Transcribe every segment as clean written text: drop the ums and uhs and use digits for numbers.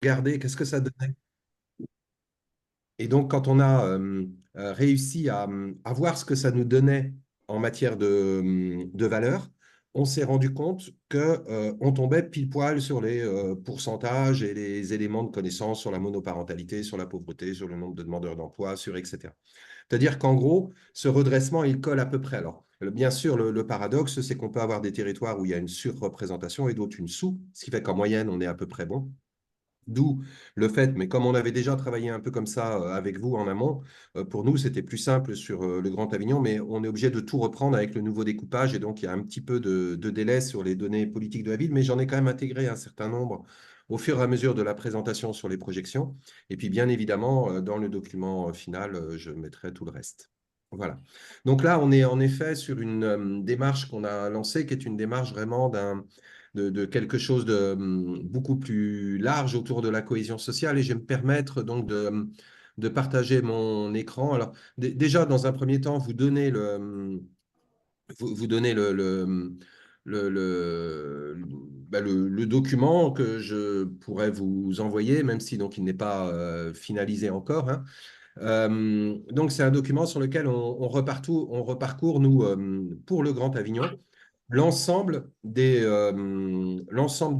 regarder qu'est-ce que ça donnait. Et donc, quand on a réussi à voir ce que ça nous donnait en matière de valeur, on s'est rendu compte que, on tombait pile poil sur les pourcentages et les éléments de connaissance sur la monoparentalité, sur la pauvreté, sur le nombre de demandeurs d'emploi, sur etc. C'est-à-dire qu'en gros, ce redressement, il colle à peu près. Alors, bien sûr, le paradoxe, c'est qu'on peut avoir des territoires où il y a une surreprésentation et d'autres une sous, ce qui fait qu'en moyenne, on est à peu près bon. D'où le fait, mais comme on avait déjà travaillé un peu comme ça avec vous en amont, pour nous, c'était plus simple sur le Grand Avignon, mais on est obligé de tout reprendre avec le nouveau découpage, et donc il y a un petit peu de délai sur les données politiques de la ville, mais j'en ai quand même intégré un certain nombre au fur et à mesure de la présentation sur les projections. Et puis, bien évidemment, dans le document final, je mettrai tout le reste. Voilà. Donc là, on est en effet sur une démarche qu'on a lancée, qui est une démarche vraiment de quelque chose de beaucoup plus large autour de la cohésion sociale. Et je vais me permettre donc de partager mon écran. Alors, déjà, dans un premier temps, vous donnez le document que je pourrais vous envoyer, même si donc il n'est pas finalisé encore, hein. Donc, c'est un document sur lequel on reparcourt, nous, pour le Grand Avignon, l'ensemble des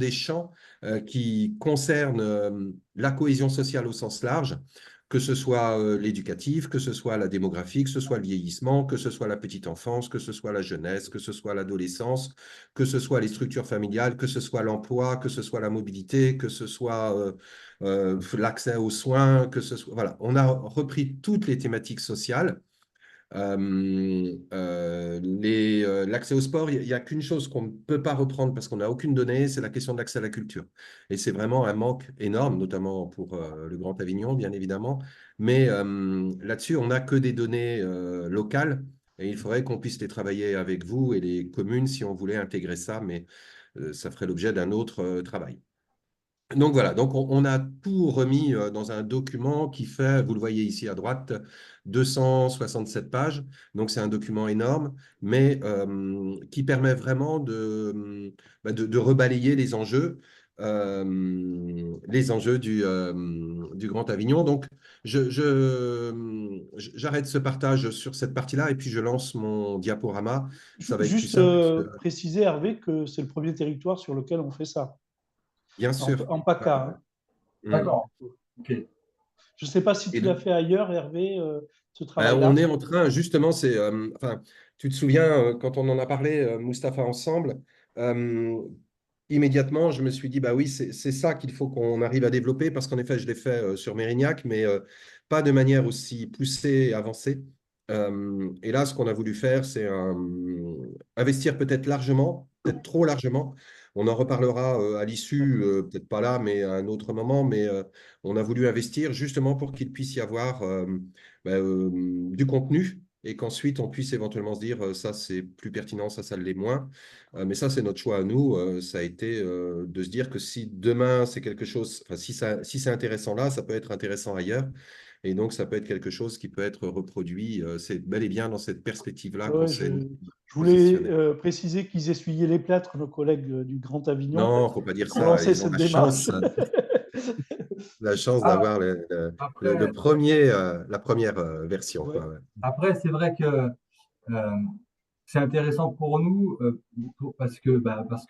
champs qui concernent la cohésion sociale au sens large, que ce soit l'éducatif, que ce soit la démographie, que ce soit le vieillissement, que ce soit la petite enfance, que ce soit la jeunesse, que ce soit l'adolescence, que ce soit les structures familiales, que ce soit l'emploi, que ce soit la mobilité, que ce soit l'accès aux soins, que ce soit... Voilà, on a repris toutes les thématiques sociales. L'accès au sport, il n'y a qu'une chose qu'on ne peut pas reprendre parce qu'on n'a aucune donnée, c'est la question de l'accès à la culture. Et c'est vraiment un manque énorme, notamment pour le Grand Avignon, bien évidemment. Mais là-dessus, on n'a que des données locales et il faudrait qu'on puisse les travailler avec vous et les communes si on voulait intégrer ça, mais ça ferait l'objet d'un autre travail. Donc voilà, donc on a tout remis dans un document qui fait, vous le voyez ici à droite, 267 pages. Donc c'est un document énorme, mais qui permet vraiment de rebalayer les enjeux du Grand Avignon. Donc j'arrête ce partage sur cette partie-là et puis je lance mon diaporama. Ça va être plus Juste simple parce que, préciser, Hervé, que c'est le premier territoire sur lequel on fait ça, bien sûr, en PACA, hein. hum, D'accord. Ok. Je ne sais pas si et tu l'as fait ailleurs, Hervé, ce On travail-là. est en train, justement, enfin, tu te souviens, quand on en a parlé, Mustapha, ensemble, euh, immédiatement, je me suis dit, bah oui, c'est ça qu'il faut qu'on arrive à développer, parce qu'en effet, je l'ai fait sur Mérignac, mais pas de manière aussi poussée et avancée. Et là, ce qu'on a voulu faire, c'est investir peut-être largement, peut-être trop largement. On en reparlera à l'issue, peut-être pas là, mais à un autre moment, mais on a voulu investir justement pour qu'il puisse y avoir du contenu et qu'ensuite on puisse éventuellement se dire ça c'est plus pertinent, ça l'est moins. Mais ça c'est notre choix à nous. Ça a été de se dire que si demain c'est quelque chose, enfin si c'est intéressant là, ça peut être intéressant ailleurs. Et donc ça peut être quelque chose qui peut être reproduit. C'est bel et bien dans cette perspective-là qu'on Ouais, s'est je voulais positionné. préciser qu'ils essuyaient les plâtres, nos collègues du Grand Avignon, Non, faut pas dire pour ça. lancer Ils ont cette démarche. la chance Ah, d'avoir après, la première version, Ouais. quoi, ouais. après c'est vrai que c'est intéressant pour nous parce qu'il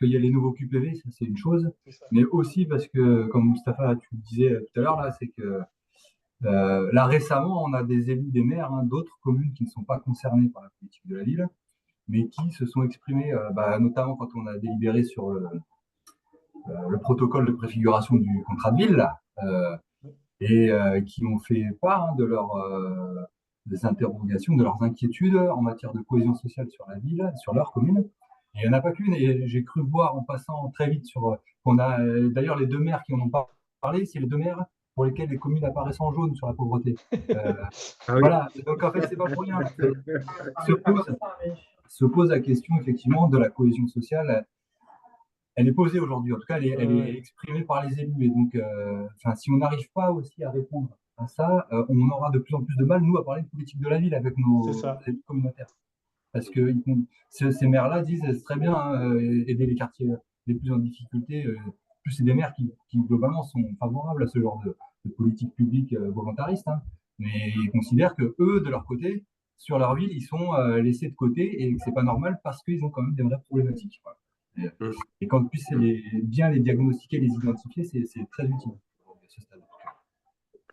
y a les nouveaux QPV, ça c'est une chose, C'est ça. mais aussi parce que, comme Mustapha, tu le disais tout à l'heure, là, c'est que là récemment, on a des élus, des maires d'autres communes qui ne sont pas concernées par la politique de la ville, mais qui se sont exprimés, notamment quand on a délibéré sur le protocole de préfiguration du contrat de ville, là, et qui ont fait part des interrogations, de leurs inquiétudes en matière de cohésion sociale sur la ville, sur leur commune. Et il n'y en a pas qu'une, et j'ai cru voir en passant très vite qu'on a d'ailleurs les deux maires qui en ont parlé, c'est les deux maires pour lesquels les communes apparaissent en jaune sur la pauvreté. Euh, Ah oui. voilà, donc en fait, c'est pas pour rien. Se pose, se pose la question effectivement de la cohésion sociale. Elle est posée aujourd'hui, en tout cas, elle Ouais, est exprimée par les élus. Et donc, si on n'arrive pas aussi à répondre à ça, on aura de plus en plus de mal, nous, à parler de politique de la ville avec c'est nos ça. élus communautaires. Parce que ces maires-là disent, c'est très bien, aider les quartiers les plus en difficulté, plus c'est des maires qui, globalement sont favorables à ce genre de politique publique volontariste, hein, mais ils considèrent que eux, de leur côté, sur leur ville, ils sont laissés de côté et que c'est pas normal parce qu'ils ont quand même des vraies problématiques. Voilà. Et qu'en plus, bien les diagnostiquer, les identifier, c'est très utile à ce stade.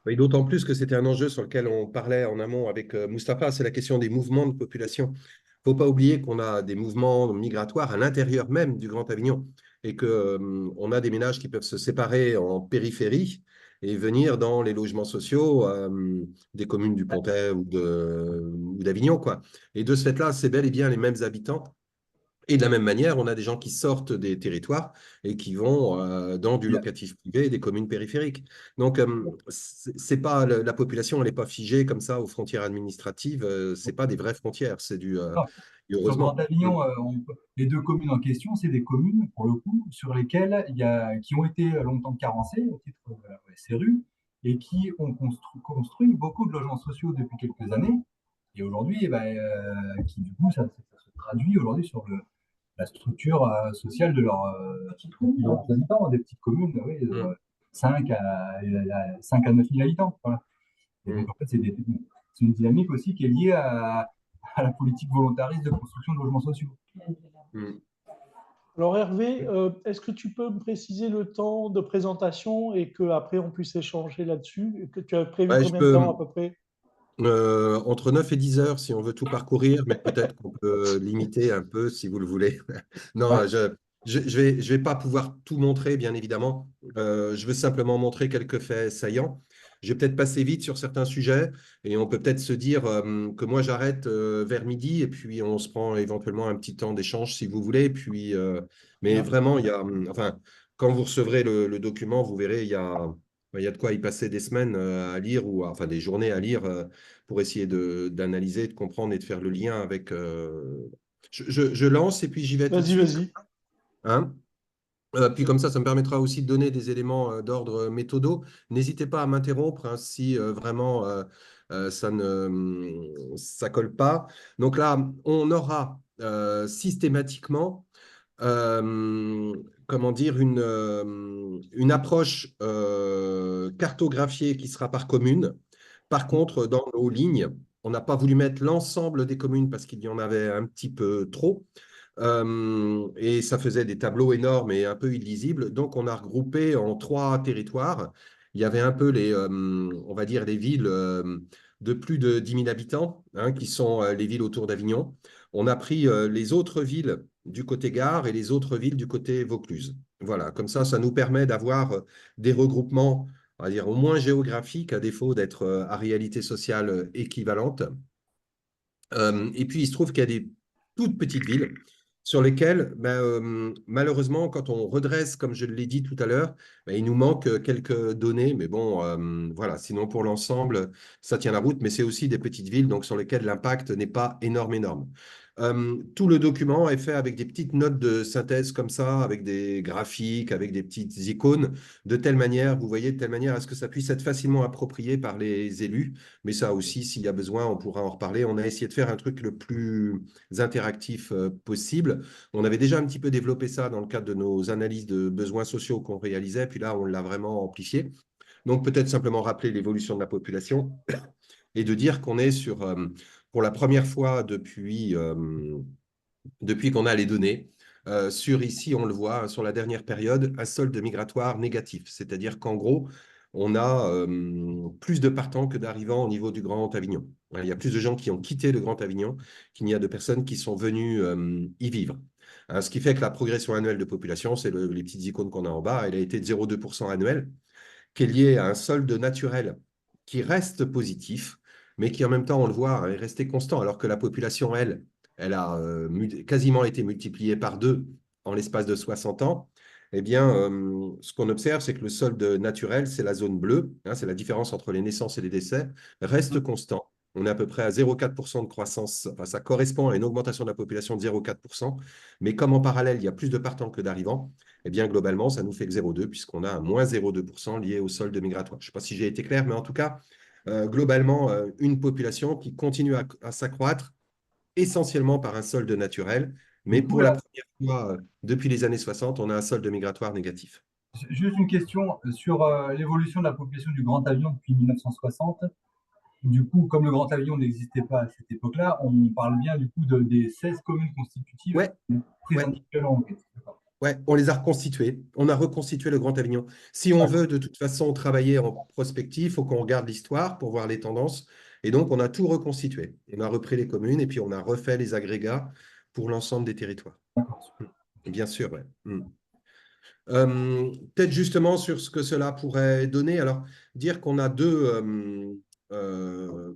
Oui, d'autant plus que c'était un enjeu sur lequel on parlait en amont avec Mustapha, c'est la question des mouvements de population. Il ne faut pas oublier qu'on a des mouvements migratoires à l'intérieur même du Grand Avignon et qu'on a des ménages qui peuvent se séparer en périphérie et venir dans les logements sociaux des communes du Pontet ou d'Avignon, quoi. Et de ce fait-là, c'est bel et bien les mêmes habitants. Et de la même manière, on a des gens qui sortent des territoires et qui vont dans du locatif privé des communes périphériques. Donc, c'est pas la population, elle n'est pas figée comme ça aux frontières administratives. C'est pas des vraies frontières, c'est du Non, et sur le Grand heureusement. Avignon, les deux communes en question, c'est des communes, pour le coup, sur lesquelles qui ont été longtemps carencées au titre de la SRU et qui ont construit beaucoup de logements sociaux depuis quelques années. Et aujourd'hui, eh ben, qui du coup, ça se traduit aujourd'hui sur la structure sociale de leurs habitants, des petites communes, oui, Mm. 5 à 9 000 habitants. Voilà. Et donc, Mm. en fait, c'est une dynamique aussi qui est liée à la politique volontariste de construction de logements sociaux. Mm. Alors Hervé, est-ce que tu peux me préciser le temps de présentation et qu'après on puisse échanger là-dessus? Et que tu as prévu Ouais, je combien de temps à peux, peu près? entre 9 et 10 heures si on veut tout parcourir, mais peut-être qu'on peut limiter un peu si vous le voulez. Ouais. Non, je vais pas pouvoir tout montrer, bien évidemment. Je veux simplement montrer quelques faits saillants. Je vais peut-être passer vite sur certains sujets et on peut peut-être se dire que moi j'arrête vers midi et puis on se prend éventuellement un petit temps d'échange si vous voulez. Puis, mais Bien. vraiment, il y a, enfin, quand vous recevrez le document, vous verrez, il y a de quoi y passer des semaines à lire ou enfin des journées à lire pour essayer d'analyser, de comprendre et de faire le lien avec. Je lance et puis j'y vais tout de Vas-y, suite. vas-y. Hein. Puis comme ça me permettra aussi de donner des éléments d'ordre méthodo. N'hésitez pas à m'interrompre hein, si vraiment ça colle pas. Donc là, on aura systématiquement comment dire, une approche cartographiée qui sera par commune. Par contre, dans nos lignes, on n'a pas voulu mettre l'ensemble des communes parce qu'il y en avait un petit peu trop. Et ça faisait des tableaux énormes et un peu illisibles. Donc, on a regroupé en 3 territoires. Il y avait un peu on va dire, les villes de plus de 10 000 habitants, hein, qui sont les villes autour d'Avignon. On a pris les autres villes du côté gare et les autres villes du côté Vaucluse. Voilà, comme ça nous permet d'avoir des regroupements, on va dire, au moins géographiques, à défaut d'être à réalité sociale équivalente. Et puis, il se trouve qu'il y a des toutes petites villes sur lesquelles, ben, malheureusement, quand on redresse, comme je l'ai dit tout à l'heure, ben, il nous manque quelques données. Mais bon, voilà, sinon pour l'ensemble, ça tient la route. Mais c'est aussi des petites villes donc, sur lesquelles l'impact n'est pas énorme, énorme. Tout le document est fait avec des petites notes de synthèse comme ça, avec des graphiques, avec des petites icônes, de telle manière, vous voyez, de telle manière à ce que ça puisse être facilement approprié par les élus. Mais ça aussi, s'il y a besoin, on pourra en reparler. On a essayé de faire un truc le plus interactif possible. On avait déjà un petit peu développé ça dans le cadre de nos analyses de besoins sociaux qu'on réalisait, puis là, on l'a vraiment amplifié. Donc, peut-être simplement rappeler l'évolution de la population et de dire qu'on est sur, pour la première fois depuis qu'on a les données, sur ici, on le voit, hein, sur la dernière période, un solde migratoire négatif. C'est-à-dire qu'en gros, on a plus de partants que d'arrivants au niveau du Grand Avignon. Il y a plus de gens qui ont quitté le Grand Avignon qu'il n'y a de personnes qui sont venues y vivre. Hein, ce qui fait que la progression annuelle de population, c'est les petites icônes qu'on a en bas, elle a été de 0,2% annuel, qui est lié à un solde naturel qui reste positif, mais qui en même temps, on le voit, est resté constant, alors que la population, elle a quasiment été multipliée par 2 en l'espace de 60 ans. Eh bien, ce qu'on observe, c'est que le solde naturel, c'est la zone bleue, hein, c'est la différence entre les naissances et les décès, reste constant. On est à peu près à 0,4% de croissance. Enfin, ça correspond à une augmentation de la population de 0,4%. Mais comme en parallèle, il y a plus de partants que d'arrivants, eh bien, globalement, ça nous fait que 0,2 puisqu'on a un moins 0,2% lié au solde migratoire. Je ne sais pas si j'ai été clair, mais en tout cas, globalement, une population qui continue à s'accroître essentiellement par un solde naturel. Mais Du coup, pour la là, première fois depuis les années 60, on a un solde migratoire négatif. Juste une question sur l'évolution de la population du Grand Avion depuis 1960. Du coup, comme le Grand Avion n'existait pas à cette époque-là, on parle bien du coup des 16 communes constitutives Ouais, prises ouais. individuellement en enquête. D'accord. Ouais, on les a reconstitués. On a reconstitué le Grand Avignon. Si on veut de toute façon travailler en prospective, il faut qu'on regarde l'histoire pour voir les tendances. Et donc, on a tout reconstitué. On a repris les communes et puis on a refait les agrégats pour l'ensemble des territoires. D'accord. Bien sûr, ouais. Peut-être justement sur ce que cela pourrait donner. Alors, dire qu'on a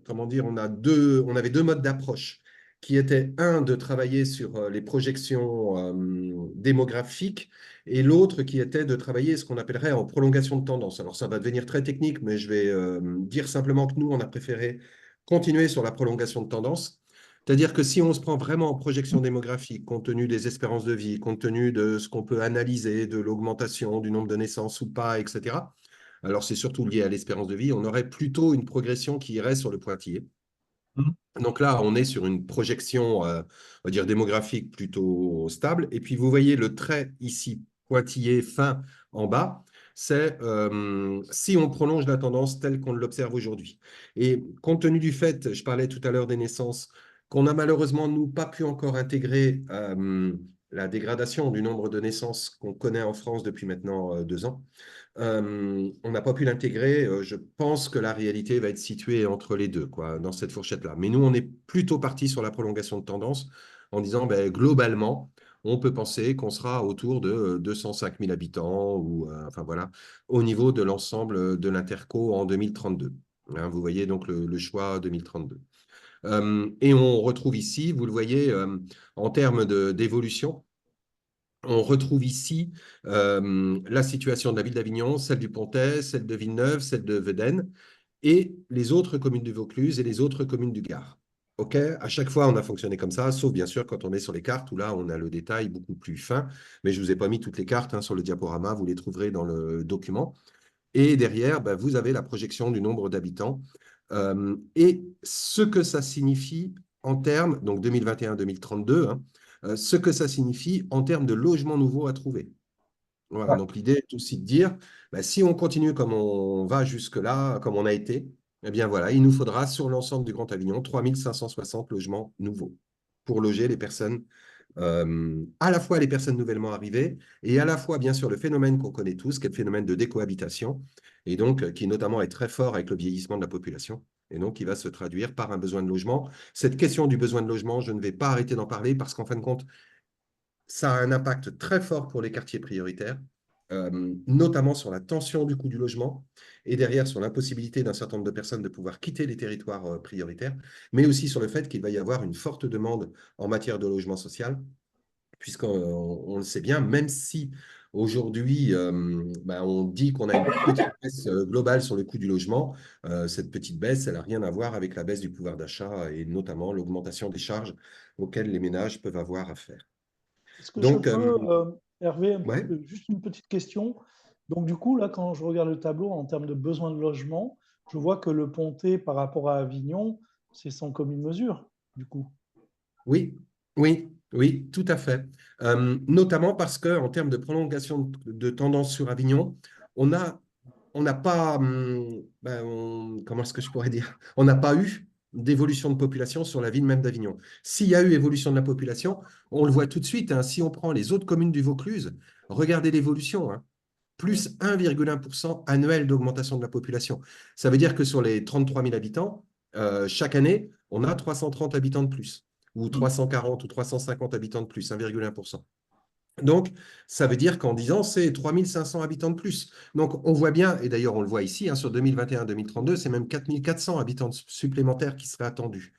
comment dire, on avait deux modes d'approche qui étaient un de travailler sur les projections démographiques et l'autre qui était de travailler ce qu'on appellerait en prolongation de tendance. Alors, ça va devenir très technique, mais je vais dire simplement que nous, on a préféré continuer sur la prolongation de tendance. C'est-à-dire que si on se prend vraiment en projection démographique, compte tenu des espérances de vie, compte tenu de ce qu'on peut analyser, de l'augmentation du nombre de naissances ou pas, etc., alors c'est surtout lié à l'espérance de vie, on aurait plutôt une progression qui irait sur le pointillé. Mhm. Donc là, on est sur une projection, on va dire, démographique plutôt stable. Et puis, vous voyez le trait ici, pointillé fin en bas, c'est si on prolonge la tendance telle qu'on l'observe aujourd'hui. Et compte tenu du fait, je parlais tout à l'heure des naissances, qu'on n'a malheureusement, nous, pas pu encore intégrer la dégradation du nombre de naissances qu'on connaît en France depuis maintenant 2 ans. On n'a pas pu l'intégrer. Je pense que la réalité va être située entre les deux, quoi, dans cette fourchette-là. Mais nous, on est plutôt parti sur la prolongation de tendance en disant, ben, globalement, on peut penser qu'on sera autour de 205 000 habitants, ou, enfin voilà, au niveau de l'ensemble de l'Interco en 2032. Hein, vous voyez donc le choix 2032. Et on retrouve ici, vous le voyez, en termes d'évolution, on retrouve ici la situation de la ville d'Avignon, celle du Pontet, celle de Villeneuve, celle de Vedène et les autres communes du Vaucluse et les autres communes du Gard. OK, à chaque fois, on a fonctionné comme ça, sauf bien sûr quand on est sur les cartes où là, on a le détail beaucoup plus fin. Mais je ne vous ai pas mis toutes les cartes hein, sur le diaporama, vous les trouverez dans le document. Et derrière, ben, vous avez la projection du nombre d'habitants et ce que ça signifie en termes, donc 2021-2032, hein, ce que ça signifie en termes de logements nouveaux à trouver. Voilà, Ouais. donc l'idée est aussi de dire, ben, si on continue comme on va jusque-là, comme on a été, eh bien voilà, il nous faudra sur l'ensemble du Grand Avignon 3560 logements nouveaux pour loger les personnes à la fois les personnes nouvellement arrivées et à la fois, bien sûr, le phénomène qu'on connaît tous, qui est le phénomène de décohabitation, et donc qui notamment est très fort avec le vieillissement de la population, et donc qui va se traduire par un besoin de logement. Cette question du besoin de logement, je ne vais pas arrêter d'en parler parce qu'en fin de compte, ça a un impact très fort pour les quartiers prioritaires, notamment sur la tension du coût du logement et derrière sur l'impossibilité d'un certain nombre de personnes de pouvoir quitter les territoires prioritaires, mais aussi sur le fait qu'il va y avoir une forte demande en matière de logement social puisqu'on on le sait bien, même si aujourd'hui, ben, on dit qu'on a une petite baisse globale sur le coût du logement, cette petite baisse, elle n'a rien à voir avec la baisse du pouvoir d'achat et notamment l'augmentation des charges auxquelles les ménages peuvent avoir à faire. Est-ce que je Donc, peux, Hervé, ouais, juste une petite question? Donc, du coup, là, quand je regarde le tableau en termes de besoin de logement, je vois que le Pontet par rapport à Avignon, c'est sans commune mesure, du coup. oui, oui, oui, tout à fait. Notamment parce qu'en termes de prolongation de tendance sur Avignon, on a, on n'a pas, ben, comment est-ce que je pourrais dire? On n'a pas eu d'évolution de population sur la ville même d'Avignon. S'il y a eu évolution de la population, on le voit tout de suite. Hein, si on prend les autres communes du Vaucluse, regardez l'évolution. Hein, plus 1,1% annuel d'augmentation de la population. Ça veut dire que sur les 33 000 habitants, chaque année, on a 330 habitants de plus, ou Mm. 340 ou 350 habitants de plus, 1,1%. Donc, ça veut dire qu'en 10 ans, c'est 3500 habitants de plus. Donc, on voit bien, et d'ailleurs, on le voit ici, hein, sur 2021-2032, c'est même 4400 habitants supplémentaires qui seraient attendus,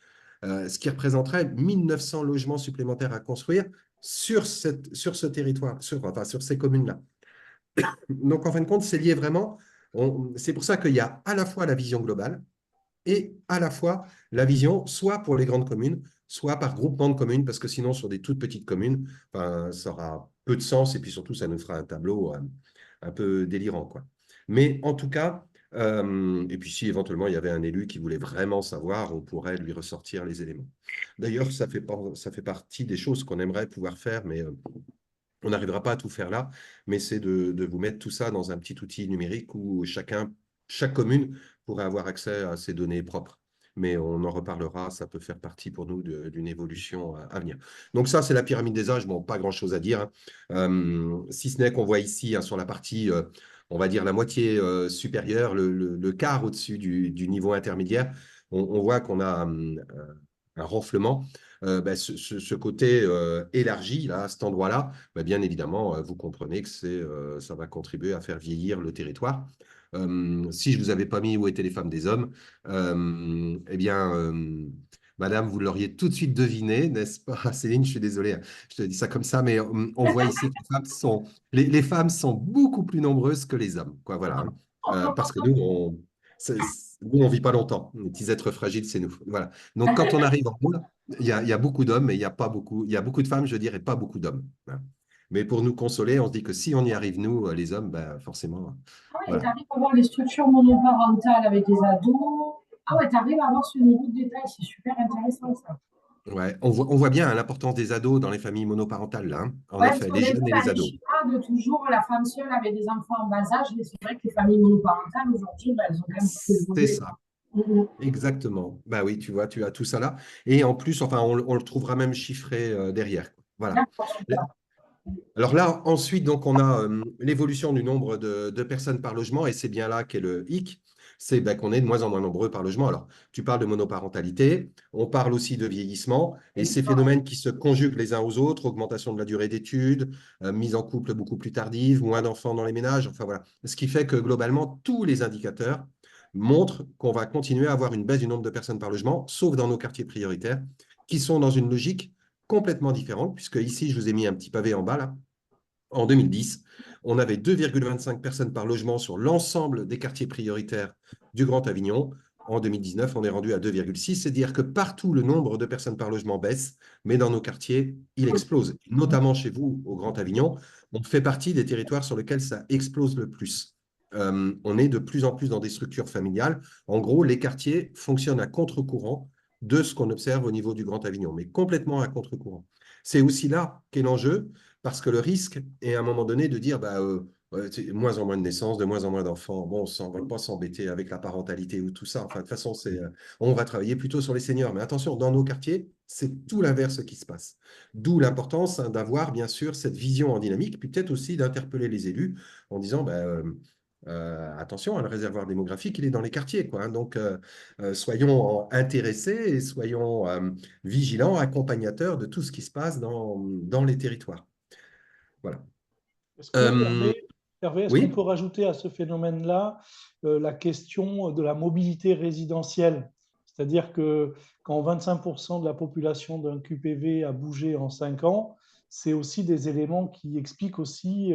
ce qui représenterait 1900 logements supplémentaires à construire sur ce territoire, enfin, sur ces communes-là. Donc, en fin de compte, c'est lié vraiment. C'est pour ça qu'il y a à la fois la vision globale et à la fois la vision soit pour les grandes communes, soit par groupement de communes, parce que sinon, sur des toutes petites communes, enfin, ça aura peu de sens et puis surtout, ça nous fera un tableau un peu délirant, quoi. Mais en tout cas, et puis si éventuellement il y avait un élu qui voulait vraiment savoir, on pourrait lui ressortir les éléments. D'ailleurs, ça fait partie des choses qu'on aimerait pouvoir faire, mais On n'arrivera pas à tout faire là, mais c'est de vous mettre tout ça dans un petit outil numérique où chaque commune pourrait avoir accès à ses données propres. Mais on en reparlera, ça peut faire partie pour nous d'une évolution à venir. Donc ça, c'est la pyramide des âges. Bon, pas grand-chose à dire, hein. Si ce n'est qu'on voit ici, hein, sur la partie, on va dire la moitié supérieure, le quart au-dessus du niveau intermédiaire, on voit qu'on a un renflement. Ben, ce côté élargi, là, à cet endroit-là, ben, bien évidemment, vous comprenez que ça va contribuer à faire vieillir le territoire. Si je ne vous avais pas mis où étaient les femmes des hommes, eh bien, madame, vous l'auriez tout de suite deviné, n'est-ce pas? Céline, je suis désolé, hein, je te dis ça comme ça, mais on voit ici que les femmes sont beaucoup plus nombreuses que les hommes, quoi, voilà, hein. Parce que nous, on vit pas longtemps. Les petits êtres fragiles, c'est nous. Voilà. Donc, quand on arrive en haut, il y a beaucoup d'hommes, mais il y a beaucoup de femmes, je dirais, pas beaucoup d'hommes, hein. Mais pour nous consoler, on se dit que si on y arrive, nous, les hommes, ben, forcément, Ah ouais, et tu voilà. arrives à voir les structures monoparentales avec les ados. Ah ouais, tu arrives à avoir ce niveau de détail, c'est super intéressant ça. Ouais, on voit bien, hein, l'importance des ados dans les familles monoparentales, là, hein. En Ouais, parce effet, qu'au les début, jeunes et on a les les ados. schémas de toujours la femme seule avec des enfants en bas âge. Et c'est vrai que les familles monoparentales, aujourd'hui, bah, elles ont quand même beaucoup C'est évolué, ça, quoi. Mhm. exactement. Bah oui, tu vois, tu as tout ça là. Et en plus, enfin, on le trouvera même chiffré derrière, quoi. Voilà. D'accord, super. Alors là, ensuite, donc, on a l'évolution du nombre de personnes par logement, et c'est bien là qu'est le hic, c'est ben, qu'on est de moins en moins nombreux par logement. Alors, tu parles de monoparentalité, on parle aussi de vieillissement, et ces phénomènes qui se conjuguent les uns aux autres, augmentation de la durée d'études, mise en couple beaucoup plus tardive, moins d'enfants dans les ménages, enfin voilà. Ce qui fait que globalement, tous les indicateurs montrent qu'on va continuer à avoir une baisse du nombre de personnes par logement, sauf dans nos quartiers prioritaires, qui sont dans une logique complètement différente, puisque ici, je vous ai mis un petit pavé en bas, là. En 2010, on avait 2,25 personnes par logement sur l'ensemble des quartiers prioritaires du Grand Avignon. En 2019, on est rendu à 2,6, c'est-à-dire que partout, le nombre de personnes par logement baisse, mais dans nos quartiers, il explose. Notamment chez vous, au Grand Avignon, on fait partie des territoires sur lesquels ça explose le plus. On est de plus en plus dans des structures familiales. En gros, les quartiers fonctionnent à contre-courant de ce qu'on observe au niveau du Grand Avignon, mais complètement à contre-courant. C'est aussi là qu'est l'enjeu, parce que le risque est à un moment donné de dire bah, ouais, de moins en moins de naissances, de moins en moins d'enfants. Bon, on ne va pas s'embêter avec la parentalité ou tout ça. Enfin, de toute façon, on va travailler plutôt sur les seniors. Mais attention, dans nos quartiers, c'est tout l'inverse qui se passe. D'où l'importance, hein, d'avoir, bien sûr, cette vision en dynamique, puis peut-être aussi d'interpeller les élus en disant bah, attention, hein, le réservoir démographique, il est dans les quartiers, quoi, hein. Donc, soyons intéressés et soyons vigilants, accompagnateurs de tout ce qui se passe dans les territoires. Voilà. Est-ce que, Hervé, est-ce qu'on Oui, peut rajouter à ce phénomène-là la question de la mobilité résidentielle? C'est-à-dire que quand 25% de la population d'un QPV a bougé en 5 ans, c'est aussi des éléments qui expliquent aussi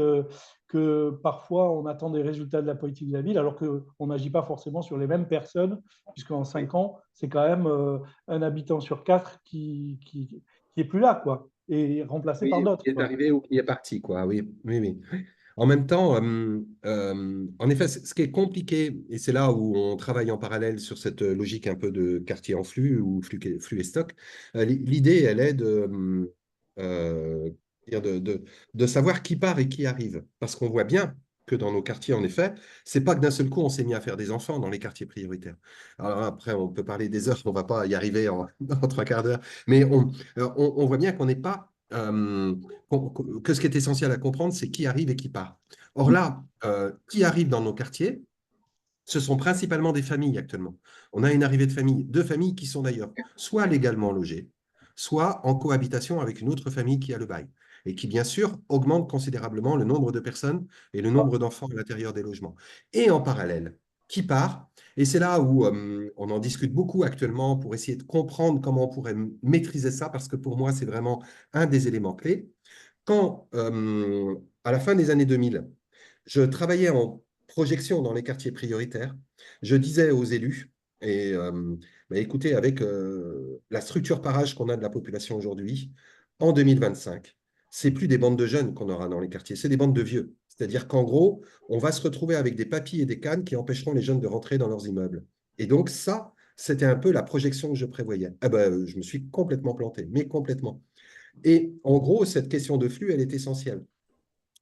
que parfois on attend des résultats de la politique de la ville alors qu'on n'agit pas forcément sur les mêmes personnes, puisqu'en 5 ans, c'est quand même un habitant sur 4 qui est plus là, quoi, et remplacé par oui, d'autres, qui est quoi. arrivé ou qui est parti, quoi. Oui, oui, oui. En même temps, en effet, ce qui est compliqué, et c'est là où on travaille en parallèle sur cette logique un peu de quartier en flux ou flux et stock, l'idée, elle est euh, de savoir qui part et qui arrive. Parce qu'on voit bien que dans nos quartiers, en effet, c'est pas que d'un seul coup, on s'est mis à faire des enfants dans les quartiers prioritaires. Alors après, on peut parler des heures, on va pas y arriver en 3 quarts d'heure, mais on voit bien qu'on n'est pas que ce qui est essentiel à comprendre, c'est qui arrive et qui part. Or là, qui arrive dans nos quartiers, ce sont principalement des familles actuellement. On a une arrivée de familles, deux familles qui sont d'ailleurs soit légalement logées, soit en cohabitation avec une autre famille qui a le bail, et qui, bien sûr, augmente considérablement le nombre de personnes et le nombre d'enfants à l'intérieur des logements. Et en parallèle, qui part, et c'est là où on en discute beaucoup actuellement pour essayer de comprendre comment on pourrait maîtriser ça, parce que pour moi, c'est vraiment un des éléments clés. Quand, à la fin des années 2000, je travaillais en projection dans les quartiers prioritaires, je disais aux élus, et bah, écoutez, avec la structure par âge qu'on a de la population aujourd'hui, en 2025, c'est plus des bandes de jeunes qu'on aura dans les quartiers, c'est des bandes de vieux. C'est-à-dire qu'en gros, on va se retrouver avec des papilles et des cannes qui empêcheront les jeunes de rentrer dans leurs immeubles. Et donc ça, c'était un peu la projection que je prévoyais. Ah ben, je me suis complètement planté, mais complètement. Et en gros, cette question de flux, elle est essentielle.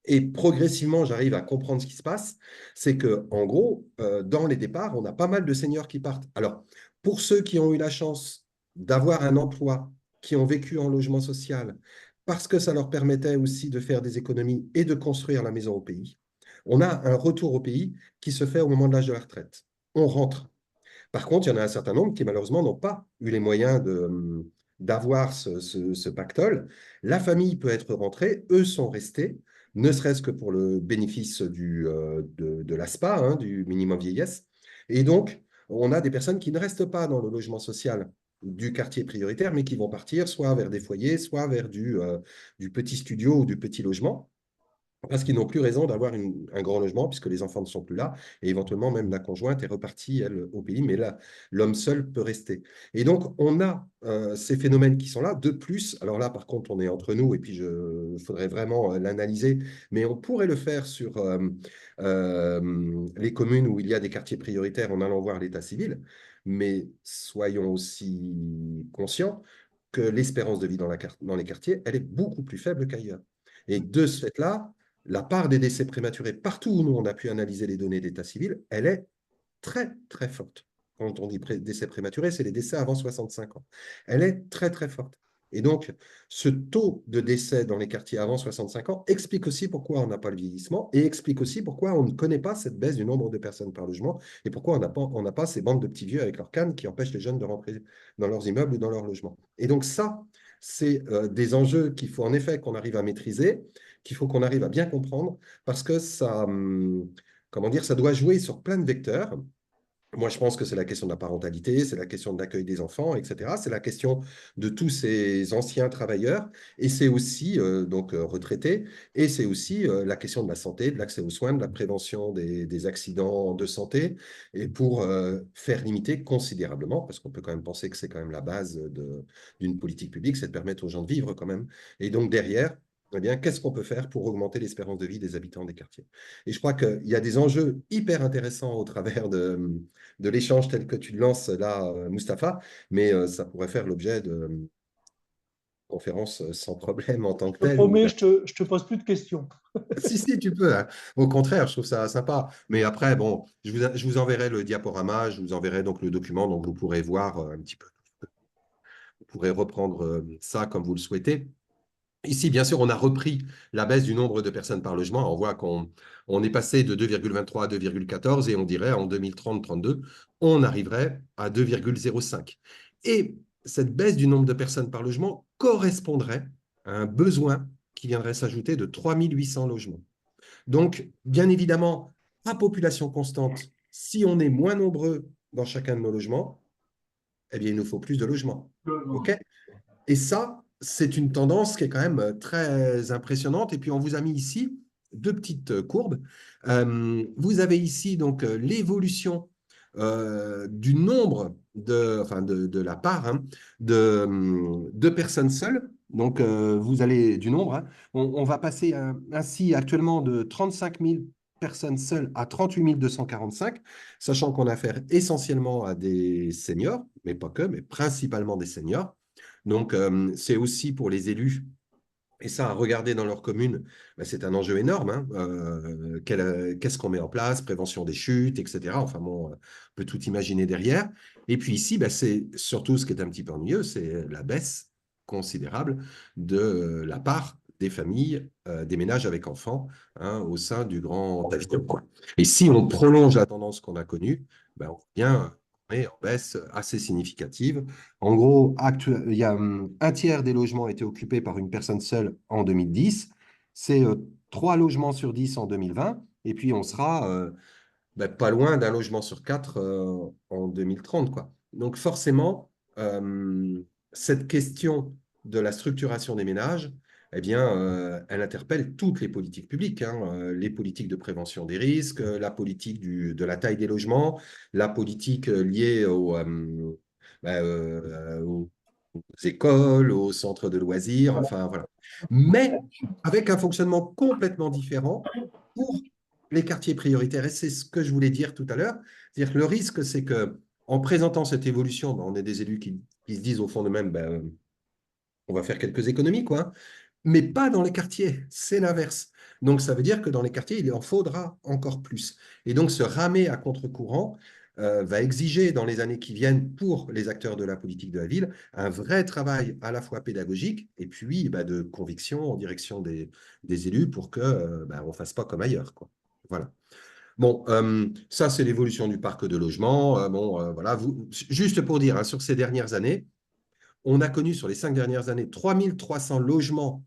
Et progressivement, j'arrive à comprendre ce qui se passe. C'est que, en gros, dans les départs, on a pas mal de seniors qui partent. Alors, pour ceux qui ont eu la chance d'avoir un emploi, qui ont vécu en logement social, parce que ça leur permettait aussi de faire des économies et de construire la maison au pays, on a un retour au pays qui se fait au moment de l'âge de la retraite. On rentre. Par contre, il y en a un certain nombre qui, malheureusement, n'ont pas eu les moyens d'avoir ce pactole. La famille peut être rentrée, eux sont restés, ne serait-ce que pour le bénéfice de l'ASPA, hein, du minimum vieillesse. Et donc, on a des personnes qui ne restent pas dans le logement social du quartier prioritaire, mais qui vont partir soit vers des foyers, soit vers du petit studio ou du petit logement, parce qu'ils n'ont plus raison d'avoir un grand logement, puisque les enfants ne sont plus là, et éventuellement même la conjointe est repartie, elle, au pays, mais là, l'homme seul peut rester. Et donc, on a ces phénomènes qui sont là. De plus, alors là, par contre, on est entre nous, et puis il faudrait vraiment l'analyser, mais on pourrait le faire sur les communes où il y a des quartiers prioritaires en allant voir l'état civil, mais soyons aussi conscients que l'espérance de vie dans les quartiers, elle est beaucoup plus faible qu'ailleurs. Et de ce fait-là, la part des décès prématurés, partout où nous, on a pu analyser les données d'état civil, elle est très, très forte. Quand on dit décès prématurés, c'est les décès avant 65 ans. Elle est très, très forte. Et donc, ce taux de décès dans les quartiers avant 65 ans explique aussi pourquoi on n'a pas le vieillissement et explique aussi pourquoi on ne connaît pas cette baisse du nombre de personnes par logement et pourquoi on n'a pas ces bandes de petits vieux avec leurs cannes qui empêchent les jeunes de rentrer dans leurs immeubles ou dans leur logement. Et donc ça, c'est des enjeux qu'il faut en effet qu'on arrive à maîtriser, qu'il faut qu'on arrive à bien comprendre, parce que ça, comment dire, ça doit jouer sur plein de vecteurs. Moi, je pense que c'est la question de la parentalité, c'est la question de l'accueil des enfants, etc. C'est la question de tous ces anciens travailleurs, et c'est aussi retraités, et c'est aussi la question de la santé, de l'accès aux soins, de la prévention des accidents de santé, et pour faire limiter considérablement, parce qu'on peut quand même penser que c'est quand même la base d'une politique publique, c'est de permettre aux gens de vivre quand même. Et donc derrière, eh bien, qu'est-ce qu'on peut faire pour augmenter l'espérance de vie des habitants des quartiers? Et je crois qu'il y a des enjeux hyper intéressants au travers de l'échange tel que tu le lances là, Mustapha, mais ça pourrait faire l'objet de conférences sans problème en tant que Je te telle. promets, je te pose plus de questions. Si, si, tu peux, hein. Au contraire, je trouve ça sympa. Mais après, bon, je vous enverrai le diaporama, je vous enverrai donc le document, donc vous pourrez voir un petit peu. Vous pourrez reprendre ça comme vous le souhaitez. Ici, bien sûr, on a repris la baisse du nombre de personnes par logement. On voit qu'on est passé de 2,23 à 2,14 et on dirait en 2030-32, on arriverait à 2,05. Et cette baisse du nombre de personnes par logement correspondrait à un besoin qui viendrait s'ajouter de 3 800 logements. Donc, bien évidemment, à population constante, si on est moins nombreux dans chacun de nos logements, eh bien, il nous faut plus de logements. OK? Et ça, c'est une tendance qui est quand même très impressionnante. Et puis, on vous a mis ici deux petites courbes. Vous avez ici donc l'évolution du nombre de la part hein, de personnes seules. Donc, vous allez du nombre. Hein. On va passer ainsi actuellement de 35 000 personnes seules à 38 245, sachant qu'on a affaire essentiellement à des seniors, mais pas que, mais principalement des seniors. Donc, c'est aussi pour les élus, et ça, à regarder dans leur commune, ben, c'est un enjeu énorme. Hein. Qu'est-ce qu'on met en place? Prévention des chutes, etc. Enfin bon, on peut tout imaginer derrière. Et puis ici, ben, c'est surtout ce qui est un petit peu ennuyeux, c'est la baisse considérable de la part des familles, des ménages avec enfants hein, au sein du grand pavillon. Et si on prolonge la tendance qu'on a connue, ben, on revient en baisse assez significative. En gros, il y a un tiers des logements étaient occupés par une personne seule en 2010. C'est 3 logements sur 10 en 2020. Et puis, on sera pas loin d'un logement sur 4 en 2030, quoi. Donc, forcément, cette question de la structuration des ménages, eh bien, elle interpelle toutes les politiques publiques, hein, les politiques de prévention des risques, la politique de la taille des logements, la politique liée aux écoles, aux centres de loisirs, enfin voilà. Mais avec un fonctionnement complètement différent pour les quartiers prioritaires. Et c'est ce que je voulais dire tout à l'heure. C'est-à-dire que le risque, c'est que en présentant cette évolution, ben, on est des élus qui se disent au fond d'eux-mêmes, ben, on va faire quelques économies, quoi. mais pas dans les quartiers, c'est l'inverse. Donc, ça veut dire que dans les quartiers, il en faudra encore plus. Et donc, ce ramer à contre-courant va exiger dans les années qui viennent pour les acteurs de la politique de la ville un vrai travail à la fois pédagogique et puis de conviction en direction des élus pour qu'on ne fasse pas comme ailleurs, quoi. Voilà. Bon, ça, c'est l'évolution du parc de logement. Voilà, juste pour dire, hein, sur ces dernières années, on a connu sur les 5 dernières années 3300 logements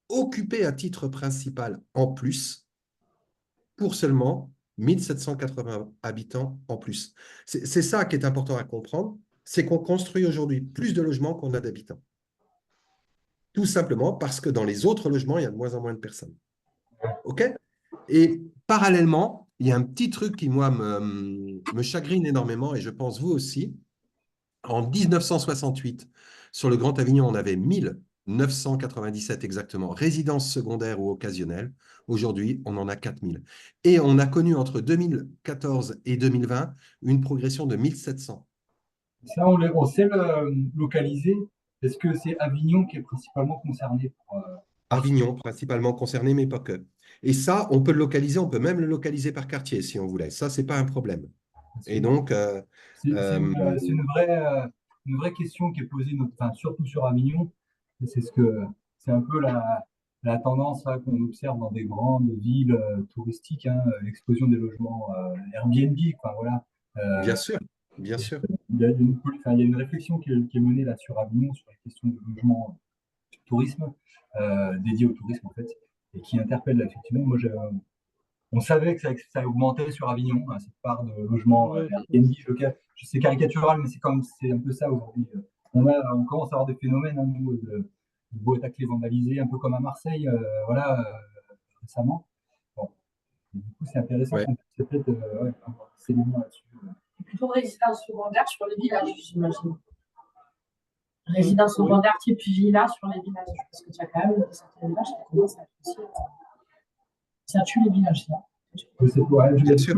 occupés à titre principal en plus pour seulement 1780 habitants en plus. C'est ça qui est important à comprendre, c'est qu'on construit aujourd'hui plus de logements qu'on a d'habitants. Tout simplement parce que dans les autres logements, il y a de moins en moins de personnes. OK? Et parallèlement, il y a un petit truc qui, moi, me chagrine énormément, et je pense vous aussi. En 1968, sur le Grand Avignon, on avait 1997 exactement résidences secondaires ou occasionnelles. Aujourd'hui, on en a 4000. Et on a connu entre 2014 et 2020 une progression de 1700. Ça, on sait le localiser. Est-ce que c'est Avignon qui est principalement concerné Avignon, principalement concerné, mais pas que. Et ça, on peut le localiser, on peut même le localiser par quartier si on voulait. Ça, ce n'est pas un problème. Et donc, c'est une vraie question qui est posée, enfin, surtout sur Avignon. C'est un peu la tendance là, qu'on observe dans des grandes villes touristiques, hein, l'explosion des logements Airbnb, enfin, voilà. bien sûr, bien sûr. Il y a une réflexion qui est menée là sur Avignon sur la question du logement tourisme, dédié au tourisme en fait, et qui interpelle là, effectivement. On savait que ça augmentait sur Avignon, hein, cette part de logement Airbnb local. C'est caricatural, mais c'est un peu ça aujourd'hui. On commence à avoir des phénomènes, hein, nous, de boîtes à clés vandalisées, un peu comme à Marseille, voilà, récemment. Bon. Du coup, c'est intéressant qu'on puisse peut-être avoir des éléments là-dessus. Plutôt résidence secondaire sur les villages, j'imagine. Résidence secondaire type villa sur les villages. Parce que tu as quand même certains villages qui commencent à être aussi. Ça tue les villages, là. Bien sûr.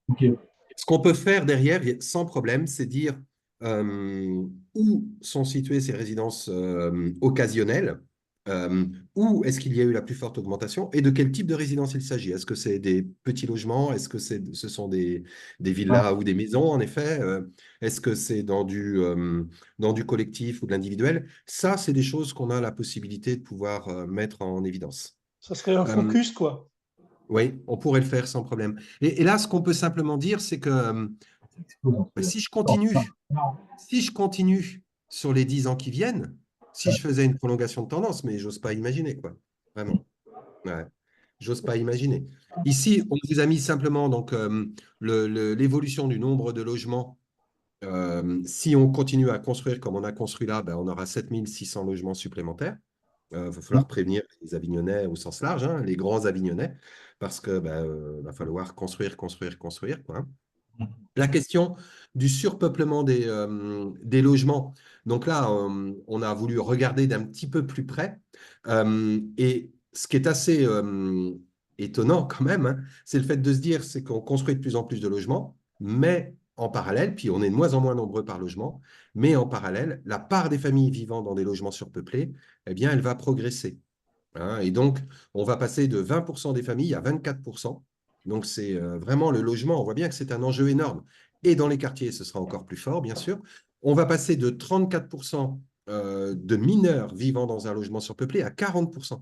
Okay. Ce qu'on peut faire derrière, sans problème, c'est dire où sont situées ces résidences occasionnelles, où est-ce qu'il y a eu la plus forte augmentation et de quel type de résidence il s'agit. Est-ce que c'est des petits logements? Est-ce que ce sont des villas ou des maisons, en effet? Est-ce que c'est dans du collectif ou de l'individuel? Ça, c'est des choses qu'on a la possibilité de pouvoir mettre en évidence. Ça serait un focus, quoi. Oui, on pourrait le faire sans problème. Et là, ce qu'on peut simplement dire, c'est que si je continue sur les 10 ans qui viennent, si je faisais une prolongation de tendance, mais j'ose pas imaginer, quoi. Vraiment. Ouais. J'ose pas imaginer. Ici, on vous a mis simplement donc l'évolution du nombre de logements. Si on continue à construire comme on a construit là, on aura 7600 logements supplémentaires. Il va falloir prévenir les Avignonnais au sens large, hein, les grands Avignonnais, parce que va falloir construire, quoi. La question du surpeuplement des logements. Donc là, on a voulu regarder d'un petit peu plus près. Et ce qui est assez étonnant quand même, hein, c'est le fait de se dire c'est qu'on construit de plus en plus de logements, mais en parallèle, puis on est de moins en moins nombreux par logement, mais en parallèle, la part des familles vivant dans des logements surpeuplés, eh bien, elle va progresser. Hein, et donc, on va passer de 20% des familles à 24%. Donc, c'est vraiment le logement. On voit bien que c'est un enjeu énorme. Et dans les quartiers, ce sera encore plus fort, bien sûr. On va passer de 34% de mineurs vivant dans un logement surpeuplé à 40%.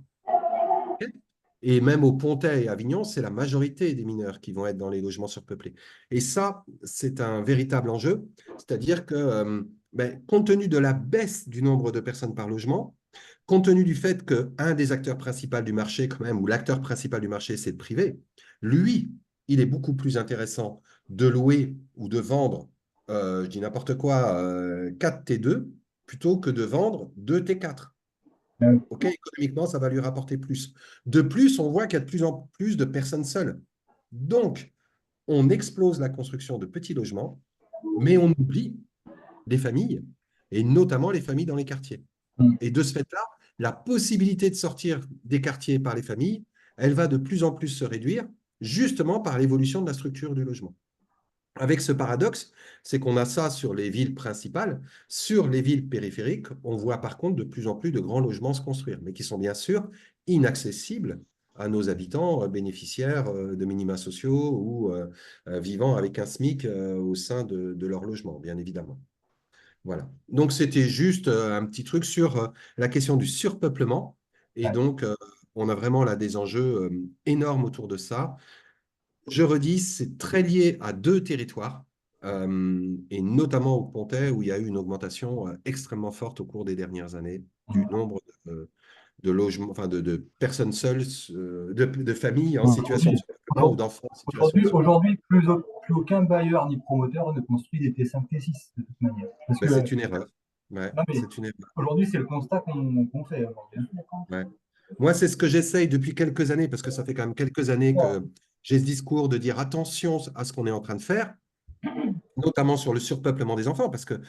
Et même au Pontet et Avignon, c'est la majorité des mineurs qui vont être dans les logements surpeuplés. Et ça, c'est un véritable enjeu. C'est-à-dire que, compte tenu de la baisse du nombre de personnes par logement, compte tenu du fait qu'un des acteurs principaux du marché, quand même, ou l'acteur principal du marché, c'est le privé, lui, il est beaucoup plus intéressant de louer ou de vendre, je dis n'importe quoi, 4 T2 plutôt que de vendre 2 T4. OK, économiquement, ça va lui rapporter plus. De plus, on voit qu'il y a de plus en plus de personnes seules. Donc, on explose la construction de petits logements, mais on oublie les familles, et notamment les familles dans les quartiers. Et de ce fait-là, la possibilité de sortir des quartiers par les familles, elle va de plus en plus se réduire, justement par l'évolution de la structure du logement. avec ce paradoxe, c'est qu'on a ça sur les villes principales. Sur les villes périphériques, on voit par contre de plus en plus de grands logements se construire, mais qui sont bien sûr inaccessibles à nos habitants bénéficiaires de minima sociaux ou vivant avec un SMIC au sein de leur logement, bien évidemment. Voilà. Donc, c'était juste un petit truc sur la question du surpeuplement. Et Ouais. donc, on a vraiment là des enjeux énormes autour de ça. Je redis, c'est très lié à deux territoires, et notamment au Pontet, où il y a eu une augmentation extrêmement forte au cours des dernières années du nombre de logements, enfin de personnes seules, de familles en situation de surpeuplement ou d'enfants en situation de surpeuplement. Aujourd'hui, plus aucun bailleur ni promoteur ne construit des T5, T6 de toute manière. Parce Ben, que, c'est une erreur. Ouais, non, mais c'est une erreur. aujourd'hui, c'est le constat qu'on fait aujourd'hui. Ouais. Moi, c'est ce que j'essaye depuis quelques années, parce que ça fait quand même quelques années que j'ai ce discours de dire attention à ce qu'on est en train de faire, notamment sur le surpeuplement des enfants, parce que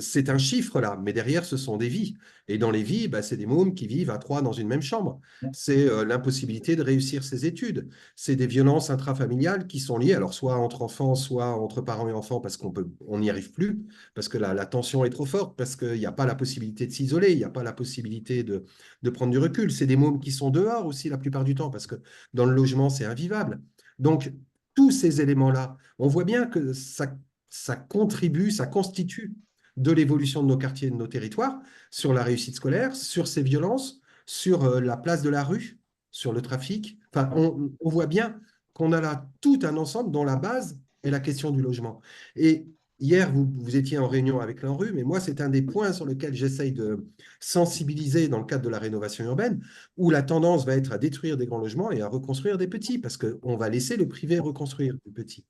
c'est un chiffre là, mais derrière, ce sont des vies. Et dans les vies, bah, c'est des mômes qui vivent à trois dans une même chambre. C'est l'impossibilité de réussir ses études. C'est des violences intrafamiliales qui sont liées, alors soit entre enfants, soit entre parents et enfants, parce on n'y arrive plus, parce que la tension est trop forte, parce qu'il n'y a pas la possibilité de s'isoler, il n'y a pas la possibilité de prendre du recul. C'est des mômes qui sont dehors aussi la plupart du temps, parce que dans le logement, c'est invivable. Donc, tous ces éléments-là, on voit bien que ça contribue, ça constitue de l'évolution de nos quartiers et de nos territoires sur la réussite scolaire, sur ces violences, sur la place de la rue, sur le trafic. Enfin, on voit bien qu'on a là tout un ensemble dont la base est la question du logement. Et hier, vous étiez en réunion avec l'ANRU, mais moi, c'est un des points sur lesquels j'essaye de sensibiliser dans le cadre de la rénovation urbaine, où la tendance va être à détruire des grands logements et à reconstruire des petits, parce qu'on va laisser le privé reconstruire des petits.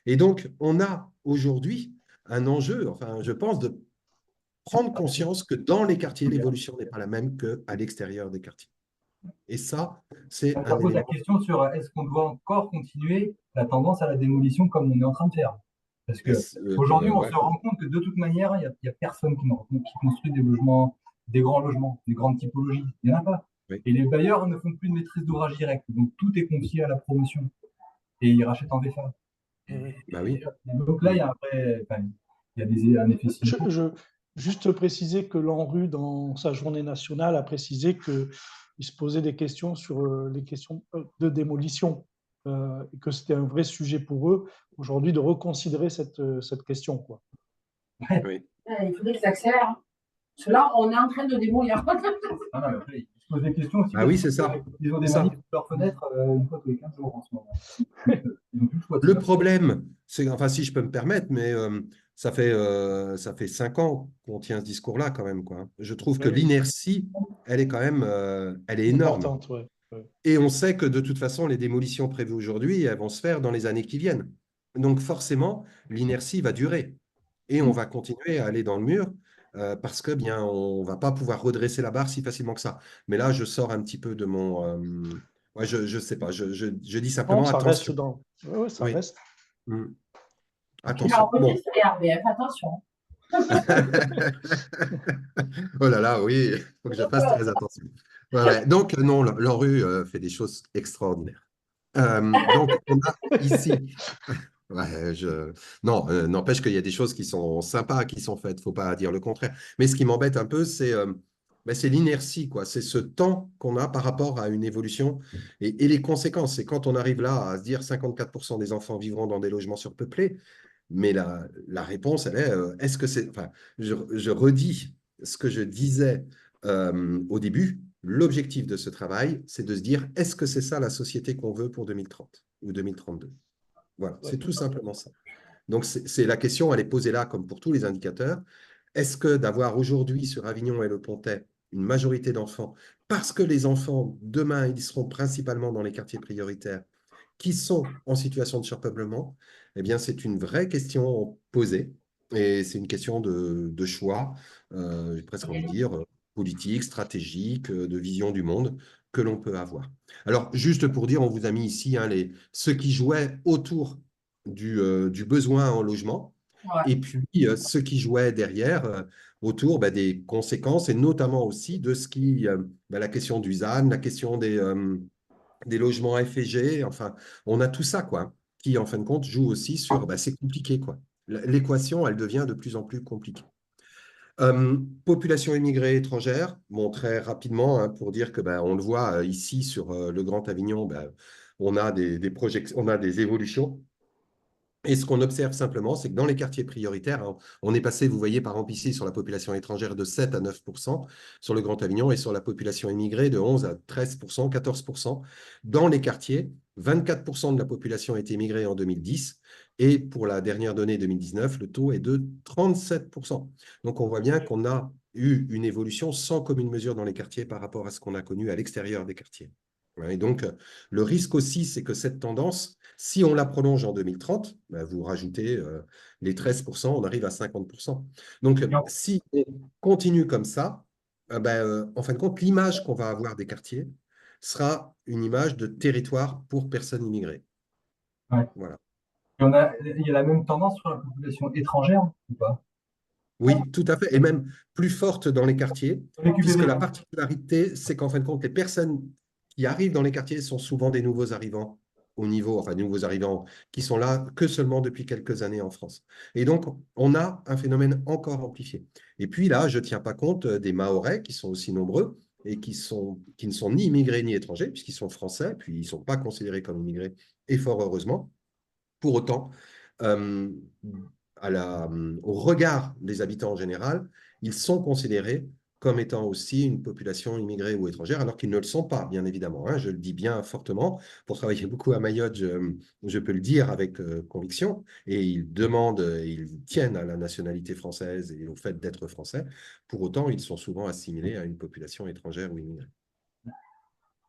Et donc, on a aujourd'hui un enjeu, enfin, je pense, de prendre conscience que dans les quartiers, l'évolution n'est pas la même qu'à l'extérieur des quartiers. Et ça, c'est Ça un pose la élément. question sur est-ce qu'on doit encore continuer la tendance à la démolition comme on est en train de faire? Parce que aujourd'hui, on Ouais. se rend compte que de toute manière, il y a personne qui construit des logements, des grands logements, des grandes typologies. Il n'y en a pas. Oui. Et les bailleurs ne font plus de maîtrise d'ouvrage direct. Donc tout est confié à la promotion. Et ils rachètent en VFA. Bah oui. Et donc là, il y a un vrai, enfin, il y a un effet ciseau. Juste préciser que l'ANRU, dans sa journée nationale, a précisé qu'il se posait des questions sur les questions de démolition, et que c'était un vrai sujet pour eux aujourd'hui de reconsidérer cette question, quoi. Oui. Il faudrait qu'ils accélèrent. Hein. Parce que là, on est en train de démolir. Ah non, mais après, ils se posent des questions aussi. Ah oui, c'est ça. Ils ont des C'est ça. manifs sur leur fenêtre une fois tous les 15 jours en ce moment. Ils ont plus le choix de Le ça. problème, c'est, enfin, si je peux me permettre, mais ça fait 5 ans qu'on tient ce discours-là quand même, quoi. Je trouve que Oui, l'inertie, elle est quand même, elle est énorme. importante, ouais. Et on sait que de toute façon, les démolitions prévues aujourd'hui, elles vont se faire dans les années qui viennent. Donc forcément, l'inertie va durer. Et on va continuer à aller dans le mur parce que bien, on va pas pouvoir redresser la barre si facilement que ça. Mais là, je sors un petit peu de mon... ouais, je sais pas, je dis Non, simplement ça reste attention. dans. Oui, ça Oui. reste. Puis là, Attention. on Bon. peut sur les RBF, attention. Oh là là, oui, il faut que je fasse très attention. Ouais, ouais. Donc, non, l'ANRU fait des choses extraordinaires. Donc, on a ici. Ouais, non, n'empêche qu'il y a des choses qui sont sympas qui sont faites, il ne faut pas dire le contraire. Mais ce qui m'embête un peu, c'est l'inertie, quoi. C'est ce temps qu'on a par rapport à une évolution et les conséquences. C'est quand on arrive là à se dire 54% des enfants vivront dans des logements surpeuplés, mais la réponse, elle est, est-ce que c'est... Enfin, je redis ce que je disais au début. L'objectif de ce travail, c'est de se dire, est-ce que c'est ça la société qu'on veut pour 2030 ou 2032? Voilà, c'est tout simplement ça. Donc, c'est la question, elle est posée là, comme pour tous les indicateurs. Est-ce que d'avoir aujourd'hui sur Avignon et le Pontet une majorité d'enfants, parce que les enfants, demain, ils seront principalement dans les quartiers prioritaires, qui sont en situation de surpeuplement, eh bien, c'est une vraie question posée. Et c'est une question de choix, j'ai presque envie de dire, politique, stratégique, de vision du monde que l'on peut avoir. Alors, juste pour dire, on vous a mis ici hein, ceux qui jouaient autour du besoin en logement, Ouais. et puis ceux qui jouaient derrière autour des conséquences, et notamment aussi de ce qui, la question du ZAN, la question des logements F et G, enfin, on a tout ça, quoi. qui, en fin de compte, joue aussi sur c'est compliqué, quoi. L'équation, elle devient de plus en plus compliquée. Population immigrée étrangère, bon, très rapidement, hein, pour dire que on le voit ici sur le Grand Avignon, on a on a des évolutions. Et ce qu'on observe simplement, c'est que dans les quartiers prioritaires, hein, on est passé, vous voyez, par exemple ici, sur la population étrangère de 7 à 9% sur le Grand Avignon et sur la population immigrée de 11 à 13%, 14%. Dans les quartiers, 24% de la population est immigrée en 2010 et pour la dernière donnée 2019, le taux est de 37%. Donc on voit bien qu'on a eu une évolution sans commune mesure dans les quartiers par rapport à ce qu'on a connu à l'extérieur des quartiers. Et donc, le risque aussi, c'est que cette tendance, si on la prolonge en 2030, vous rajoutez les 13%, on arrive à 50%. Donc, si on continue comme ça, en fin de compte, l'image qu'on va avoir des quartiers sera une image de territoire pour personnes immigrées. Ouais. Voilà. Il y a la même tendance sur la population étrangère ou pas? Oui, tout à fait, et même plus forte dans les quartiers, Les puisque QPV, la hein. particularité, c'est qu'en fin de compte, les personnes qui arrivent dans les quartiers sont souvent des nouveaux arrivants au niveau, enfin, des nouveaux arrivants qui sont là que seulement depuis quelques années en France. Et donc, on a un phénomène encore amplifié. Et puis là, je ne tiens pas compte des Mahorais qui sont aussi nombreux et qui ne sont ni immigrés ni étrangers, puisqu'ils sont français, puis ils ne sont pas considérés comme immigrés, et fort heureusement. Pour autant, euh, au regard des habitants en général, ils sont considérés comme étant aussi une population immigrée ou étrangère, alors qu'ils ne le sont pas, bien évidemment, hein, je le dis bien fortement. Pour travailler beaucoup à Mayotte, je peux le dire avec conviction, et ils demandent, ils tiennent à la nationalité française et au fait d'être français. Pour autant, ils sont souvent assimilés à une population étrangère ou immigrée.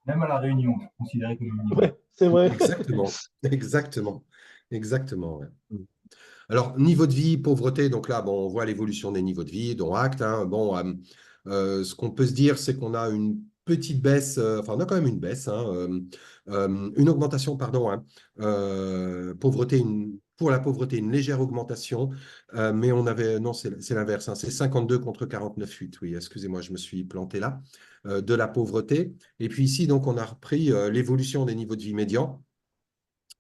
Même à La Réunion, considéré comme immigré. Ouais, c'est vrai. Exactement, exactement, exactement. Ouais. Alors, niveau de vie, pauvreté, donc là, bon, on voit l'évolution des niveaux de vie, dont acte. Hein. Bon, ce qu'on peut se dire, c'est qu'on a une petite baisse, enfin, on a quand même une baisse, hein, une augmentation, pardon, hein, pauvreté, pour la pauvreté, une légère augmentation, mais on avait, non, c'est l'inverse, hein, c'est 52 contre 49,8, oui, excusez-moi, je me suis planté là, de la pauvreté. Et puis ici, donc, on a repris l'évolution des niveaux de vie médians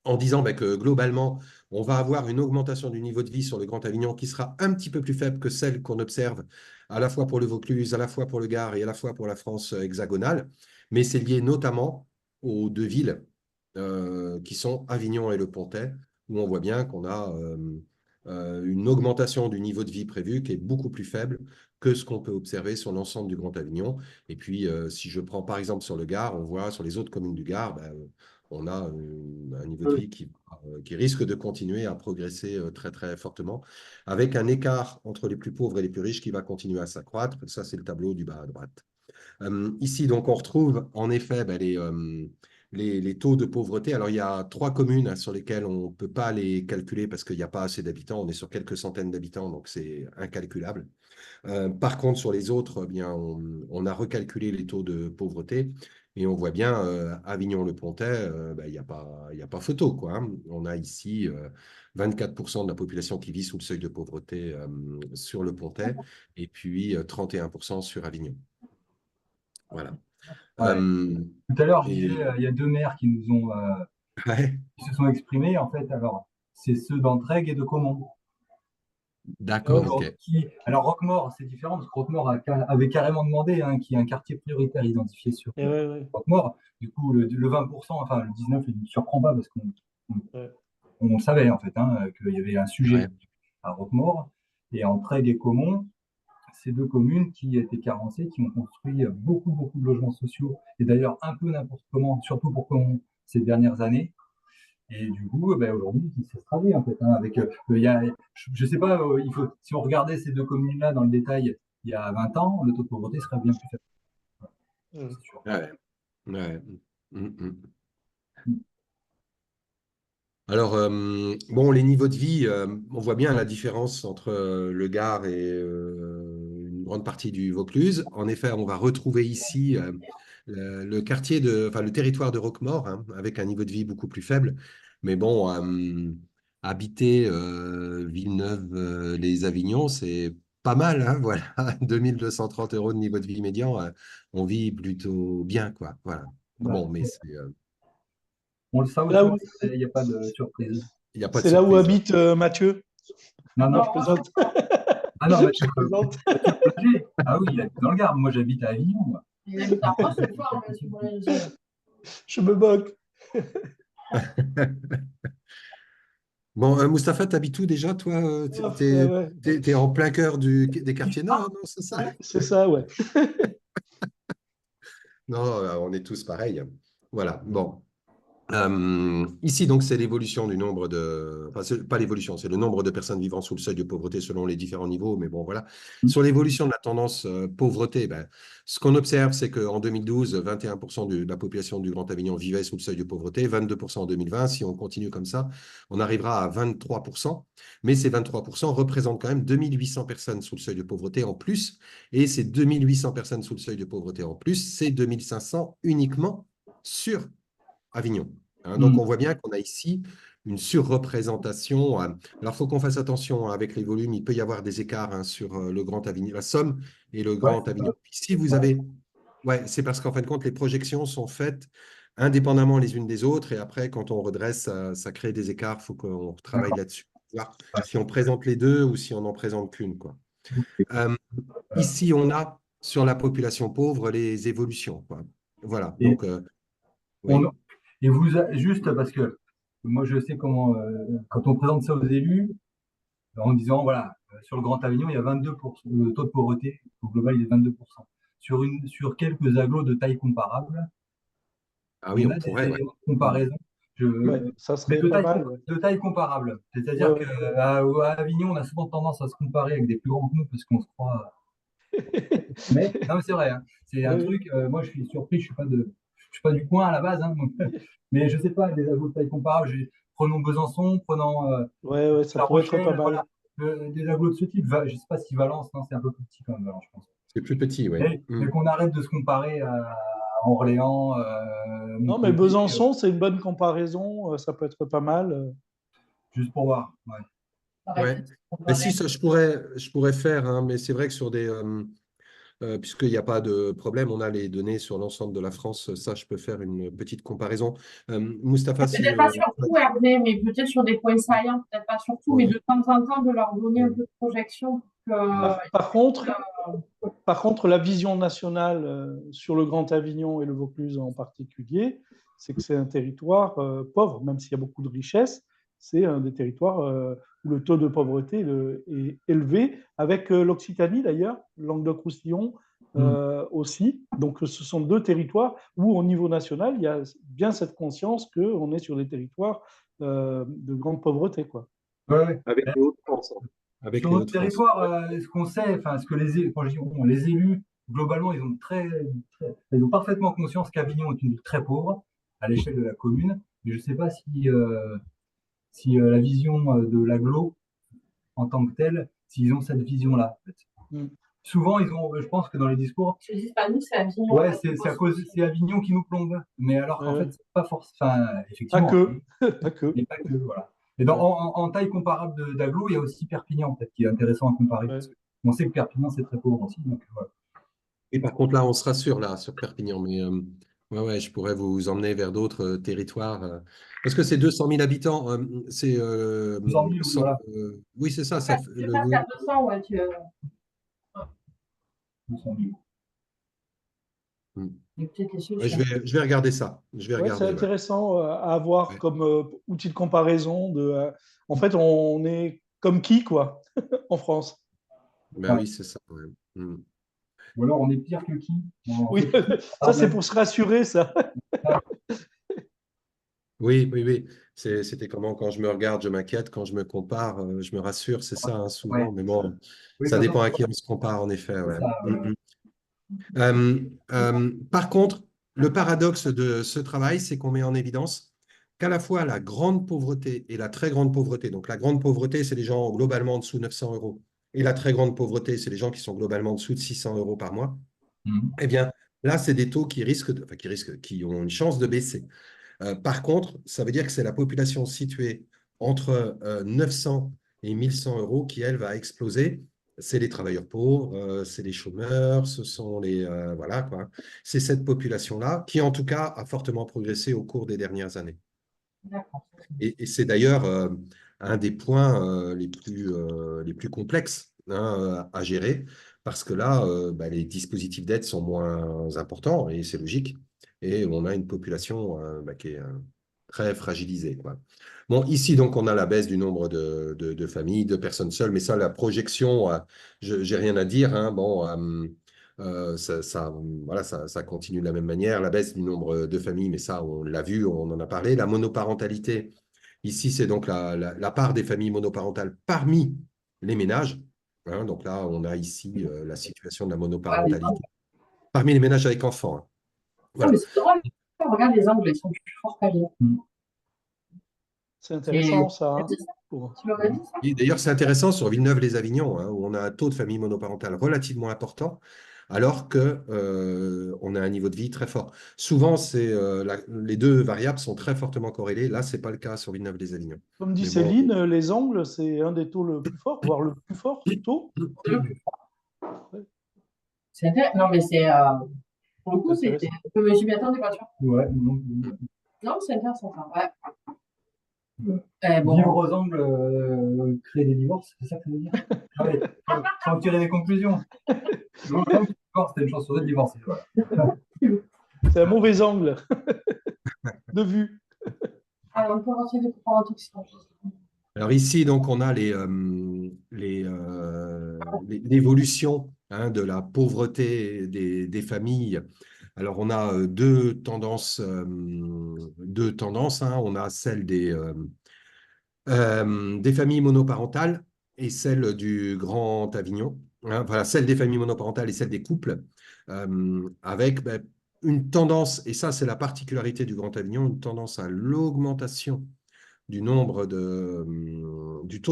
en disant que globalement, on va avoir une augmentation du niveau de vie sur le Grand Avignon qui sera un petit peu plus faible que celle qu'on observe à la fois pour le Vaucluse, à la fois pour le Gard et à la fois pour la France hexagonale. Mais c'est lié notamment aux deux villes qui sont Avignon et Le Pontet, où on voit bien qu'on a une augmentation du niveau de vie prévu qui est beaucoup plus faible que ce qu'on peut observer sur l'ensemble du Grand Avignon. Et puis, si je prends par exemple sur le Gard, on voit sur les autres communes du Gard, on a un niveau de vie qui risque de continuer à progresser très, très fortement, avec un écart entre les plus pauvres et les plus riches qui va continuer à s'accroître. Ça, c'est le tableau du bas à droite. Ici, donc, on retrouve en effet les taux de pauvreté. Alors, il y a 3 communes hein, sur lesquelles on ne peut pas les calculer parce qu'il n'y a pas assez d'habitants. On est sur quelques centaines d'habitants, donc c'est incalculable. Par contre, sur les autres, eh bien, on a recalculé les taux de pauvreté et on voit bien Avignon-le-Pontet, il n'y a pas photo, quoi. Hein. On a ici 24% de la population qui vit sous le seuil de pauvreté sur le Pontet et puis 31% sur Avignon. Voilà. Ouais. Tout à l'heure, je Et... disais, il y a deux maires qui nous ont ouais. qui se sont exprimés. En fait, alors, c'est ceux d'Entraigues et de Caumont. D'accord, ok. Alors, Roquemaure, c'est différent parce que Roquemaure avait carrément demandé hein, qu'il y ait un quartier prioritaire identifié sur Roquemaure. Du coup, le 20%, enfin le 19%, il ne me surprend pas parce qu'on savait en fait hein, qu'il y avait un sujet à Roquemaure. Et Entraigues et Caumont, ces deux communes qui étaient carencées, qui ont construit beaucoup, beaucoup de logements sociaux, et d'ailleurs un peu n'importe comment, surtout pour Caumont, ces dernières années. Et du coup, aujourd'hui, ça se traduit en fait. Hein, avec, je ne sais pas, si on regardait ces deux communes-là dans le détail il y a 20 ans, le taux de pauvreté serait bien plus faible. C'est sûr. Ouais. Ouais. Alors, bon, les niveaux de vie, on voit bien la différence entre le Gard et une grande partie du Vaucluse. En effet, on va retrouver ici le quartier enfin, le territoire de Roquemaure, hein, avec un niveau de vie beaucoup plus faible. Mais bon, habiter Villeneuve, les Avignons, c'est pas mal, hein, voilà. 2230 € de niveau de vie médian, on vit plutôt bien, quoi. Voilà. Bon, mais c'est On le sait Là aussi, où, il n'y a pas de surprise. Il n'y a pas de c'est là où surprise. habite Mathieu. Non, Non, non. je plaisante. Ah non, Je plaisante. Mathieu Blager. Ah oui, il habite dans le Gard. Moi, j'habite à Avignon, moi. Il habite à Rochefort, Monsieur Boulanger. Je me moque. Bon, Mustapha, t'habites où déjà, toi? Ouais, ouais. T'es en plein cœur des quartiers nord, non? C'est ça? C'est ça, ouais. Non, on est tous pareils. Voilà, bon. Ici, donc, c'est l'évolution du nombre de... Enfin, pas l'évolution, c'est le nombre de personnes vivant sous le seuil de pauvreté selon les différents niveaux, mais bon, voilà. Sur l'évolution de la tendance pauvreté, ben, ce qu'on observe, c'est qu'en 2012, 21% de la population du Grand Avignon vivait sous le seuil de pauvreté, 22% en 2020. Si on continue comme ça, on arrivera à 23%. Mais ces 23% représentent quand même 2800 personnes sous le seuil de pauvreté en plus. Et ces 2800 personnes sous le seuil de pauvreté en plus, c'est 2500 uniquement sur Avignon. Donc, on voit bien qu'on a ici une surreprésentation. Alors, il faut qu'on fasse attention avec les volumes. Il peut y avoir des écarts sur le Grand Avignon, la Somme et le Ouais, Grand Avignon. Si vous avez... Ouais, c'est parce qu'en fin de compte, les projections sont faites indépendamment les unes des autres. Et après, quand on redresse, ça crée des écarts. Il faut qu'on travaille d'accord. là-dessus. Voir Ouais. si on présente les deux ou si on n'en présente qu'une, quoi. Ici, on a sur la population pauvre les évolutions, quoi. Voilà. Et, Donc, on, oui. et vous, juste parce que moi, je sais comment, quand on présente ça aux élus, en disant, voilà, sur le Grand Avignon, il y a 22%, le taux de pauvreté au global, il est 22%. Sur quelques agglos de taille comparable, Ah oui, on on a des pourrait, ouais. éléments de comparaison. Ouais, ça Mais serait pas mal. Ouais. de taille comparable. Ouais, C'est-à-dire ouais. qu'à à Avignon, on a souvent tendance à se comparer avec des plus grands que nous parce qu'on se croit. Mais non, mais c'est vrai, hein. C'est un Ouais, truc. Moi, je suis surpris. Je suis pas du coin à la base, hein, donc, mais je sais pas des agglos de taille comparable. Prenons Besançon, prenons ouais, ouais, ça La pourrait être pas Rochelle, voilà. mal. Des agglos de ce type. Je sais pas si Valence, non, c'est un peu plus petit quand même, Valence, je pense. C'est plus petit, oui. Mais qu'on arrête de se comparer à Orléans, Non, mais Montpellier, Besançon, c'est une bonne comparaison. Ça peut être pas mal. juste pour voir. Ouais. Ouais. Mais si, ça, je pourrais faire, hein, mais c'est vrai que sur des. Puisqu'il n'y a pas de problème, on a les données sur l'ensemble de la France. Ça, je peux faire une petite comparaison. Mustapha, si. Peut-être pas sur tout, Hervé, mais peut-être sur des points saillants, peut-être pas sur tout, mais Ouais. de temps en temps, de leur donner un peu de projection pour que. Par contre, la vision nationale sur le Grand Avignon et le Vaucluse en particulier, c'est que c'est un territoire pauvre, même s'il y a beaucoup de richesses. C'est un des territoires où le taux de pauvreté est élevé, avec l'Occitanie d'ailleurs, Languedoc-Roussillon aussi. Donc, ce sont deux territoires où, au niveau national, il y a bien cette conscience qu'on est sur des territoires de grande pauvreté, quoi. Ouais, ouais. Avec les Hauts-de-France. Avec Sur les notre Hauts-de-France. territoire, ce qu'on sait, enfin, ce que quand je dis les élus, globalement, ils ont parfaitement conscience qu'Avignon est une ville très pauvre à l'échelle de la commune. Mais je ne sais pas si la vision de l'agglo en tant que telle, s'ils ont cette vision-là. En fait. Mm. Souvent, je pense que dans les discours, Je dis pas nous, c'est Avignon. ouais, c'est Avignon qui nous plombe. Mais alors qu'en fait, c'est pas forcément, enfin, Pas effectivement, que, pas que. mais pas que, voilà. Et Ouais, en taille comparable d'agglo, il y a aussi Perpignan, peut-être, qui est intéressant à comparer. ouais. Parce on sait que Perpignan, c'est très pauvre aussi. Donc, voilà. Et par contre, là, on se rassure, là, sur Perpignan. Mais ouais, je pourrais vous emmener vers d'autres territoires. Parce que c'est 200 000 habitants. C'est. 200 000, oui, voilà. Oui, c'est ça. Tu passes à 200, ouais. 200 000. Ouais, je vais regarder ça. Je vais Ouais, c'est regarder, ouais. intéressant à avoir Ouais. comme outil de comparaison. En fait, on est comme qui, quoi, en France? Ben Ouais. oui, c'est ça. Ouais. Ou alors, on est pire que qui? Oui, ça, c'est pour se rassurer, ça. Oui, oui, oui. C'était comment quand je me regarde, je m'inquiète, quand je me compare, je me rassure, c'est ça, hein, Ouais, souvent. Mais c'est ça. bon, Oui, ça quand dépend à on qui on se compare, en effet. fait Ouais. ça, Par contre, le paradoxe de ce travail, c'est qu'on met en évidence qu'à la fois la grande pauvreté et la très grande pauvreté, donc la grande pauvreté, c'est les gens globalement en dessous de 900 euros, et la très grande pauvreté, c'est les gens qui sont globalement en dessous de 600 euros par mois, eh bien, là, c'est des taux qui ont une chance de baisser. Par contre, ça veut dire que c'est la population située entre 900 et 1100 euros qui, elle, va exploser. C'est les travailleurs pauvres, c'est les chômeurs, ce sont les... voilà, quoi. C'est cette population-là qui, en tout cas, a fortement progressé au cours des dernières années. D'accord. Et c'est d'ailleurs un des points les plus complexes à gérer, parce que là, les dispositifs d'aide sont moins importants, et c'est logique, et on a une population qui est très fragilisée, quoi. Bon, ici, donc, on a la baisse du nombre de familles, de personnes seules, mais ça, la projection, je j'ai rien à dire, hein. Bon, voilà, ça continue de la même manière. La baisse du nombre de familles, mais ça, on l'a vu, on en a parlé. La monoparentalité, ici, c'est donc la part des familles monoparentales parmi les ménages, hein. Donc là, on a ici la situation de la Ouais, les Angles. monoparentalité parmi les ménages avec enfants, hein. Ah, mais Voilà. c'est drôle. Regarde, les Angles, ils sont plus forts qu'ailleurs. C'est C'est... intéressant, ça. Tu l'as Hein, dit, ça pour- Tu l'aurais dit, ça Et d'ailleurs, c'est intéressant sur Villeneuve-les-Avignon, hein, où on a un taux de famille monoparentale relativement important, alors que on a un niveau de vie très fort. Souvent, les deux variables sont très fortement corrélées. Là, c'est pas le cas sur Villeneuve-les-Avignon. Comme dit Mais bon, Céline, les ongles, c'est un des taux le plus fort, voire le plus fort taux. C'est le plus fort. Non, mais c'est... Pour le coup, C'est c'est... intéressant. Mais j'y m'y attendais pas, tu vois. Ouais, non. Non, c'est intéressant, ça. Ouais. Bon. Vivre aux angles, créer des divorces, c'est ça que ça veut dire? Ah ouais, faut en tirer des conclusions. Donc, divorce, c'est une chance sur deux de divorcer. Voilà. C'est un mauvais angle de vue. Alors, on peut retirer des pouvoirs intoxicants. alors ici, donc, on a l'évolution, hein, de la pauvreté des familles. Alors, on a deux tendances, hein. On a celle des familles monoparentales et celle du Grand Avignon, hein. Voilà, celle des familles monoparentales et celle des couples, avec une tendance, et ça c'est la particularité du Grand Avignon, une tendance à l'augmentation du taux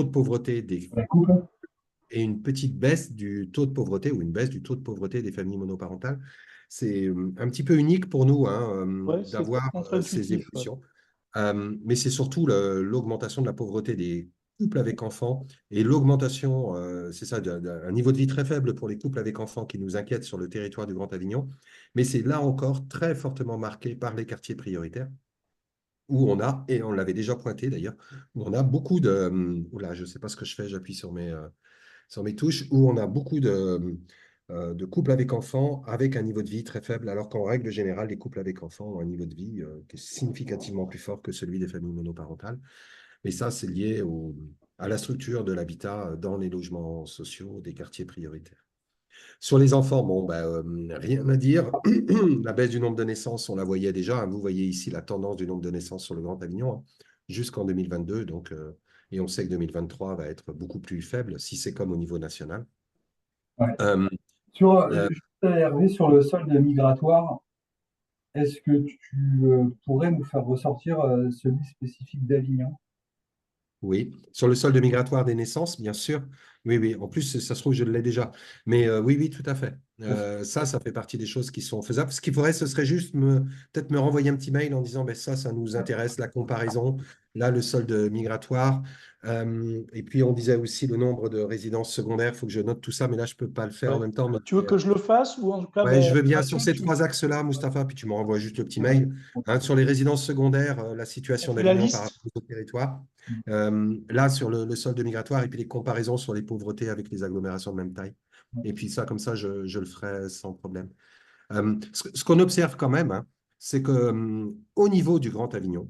de pauvreté La couple. et une petite baisse du taux de pauvreté ou une baisse du taux de pauvreté des familles monoparentales. C'est un petit peu unique pour nous, hein, Ouais, c'est d'avoir ces contre-intuitif. Ouais. évolutions. Mais c'est surtout l'augmentation de la pauvreté des couples avec enfants et l'augmentation, c'est ça, d'un niveau de vie très faible pour les couples avec enfants qui nous inquiètent sur le territoire du Grand Avignon. Mais c'est là encore très fortement marqué par les quartiers prioritaires où on a, et on l'avait déjà pointé d'ailleurs, où on a beaucoup oula, je ne sais pas ce que je fais, j'appuie sur mes touches, où on a beaucoup de couples avec enfants avec un niveau de vie très faible, alors qu'en règle générale, les couples avec enfants ont un niveau de vie qui est significativement plus fort que celui des familles monoparentales. Et ça, c'est lié à la structure de l'habitat dans les logements sociaux des quartiers prioritaires. Sur les enfants, bon, rien à dire. La baisse du nombre de naissances, on la voyait déjà, hein. Vous voyez ici la tendance du nombre de naissances sur le Grand Avignon, hein, jusqu'en 2022. Donc, et on sait que 2023 va être beaucoup plus faible si c'est comme au niveau national. Ouais. Euh, Juste Hervé, sur le solde migratoire, est-ce que tu pourrais nous faire ressortir celui spécifique d'Avignon? Oui, sur le solde migratoire des naissances, bien sûr. Oui, oui. En plus, ça se trouve, je l'ai déjà. Mais oui, oui, tout à fait. Ça fait partie des choses qui sont faisables. Ce qu'il faudrait, ce serait juste peut-être me renvoyer un petit mail en disant, ça nous intéresse, la comparaison. Là, le solde migratoire. Et puis, on disait aussi le nombre de résidences secondaires. Il faut que je note tout ça, mais là, je ne peux pas le faire en Ouais. même temps. Tu veux que je le fasse ou en tout cas, Ouais, je veux bien là-dessus, sur ces tu trois axes-là, Mustapha, puis tu me renvoies juste le petit Ouais. mail. Hein, sur les résidences secondaires, la on situation fait la d'Avignon par liste. rapport aux autres territoires. Là, sur le solde migratoire, et puis les comparaisons sur les pauvretés avec les agglomérations de même taille. Et puis ça, comme ça, je le ferai sans problème. Ce qu'on observe quand même, hein, c'est que au niveau du Grand Avignon,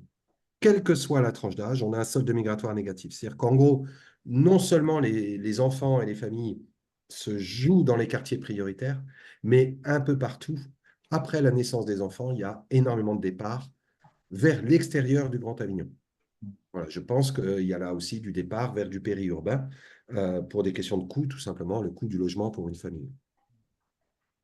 quelle que soit la tranche d'âge, on a un solde migratoire négatif. C'est-à-dire qu'en gros, non seulement les enfants et les familles se jouent dans les quartiers prioritaires, mais un peu partout, après la naissance des enfants, il y a énormément de départs vers l'extérieur du Grand Avignon. Voilà, je pense qu'il y a là aussi du départ vers du périurbain pour des questions de coût, tout simplement, le coût du logement pour une famille.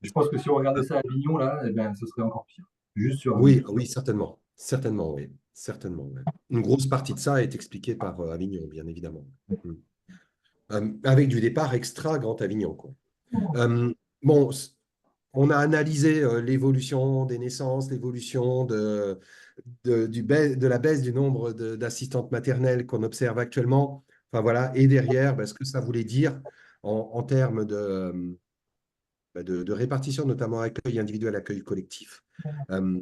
Je pense que si on regardait ça à Avignon, là, eh ben, ce serait encore pire. Juste sur Oui, Avignon. oui, certainement. Certainement, oui. Certainement, ouais. Une grosse partie de ça est expliquée par Avignon, bien évidemment. Mm. Avec du départ extra Grand Avignon, quoi. Bon, on a analysé l'évolution des naissances, l'évolution de la baisse du nombre d'assistantes maternelles qu'on observe actuellement. Enfin voilà, et derrière, ce que ça voulait dire en termes de répartition, notamment accueil individuel, accueil collectif. Euh,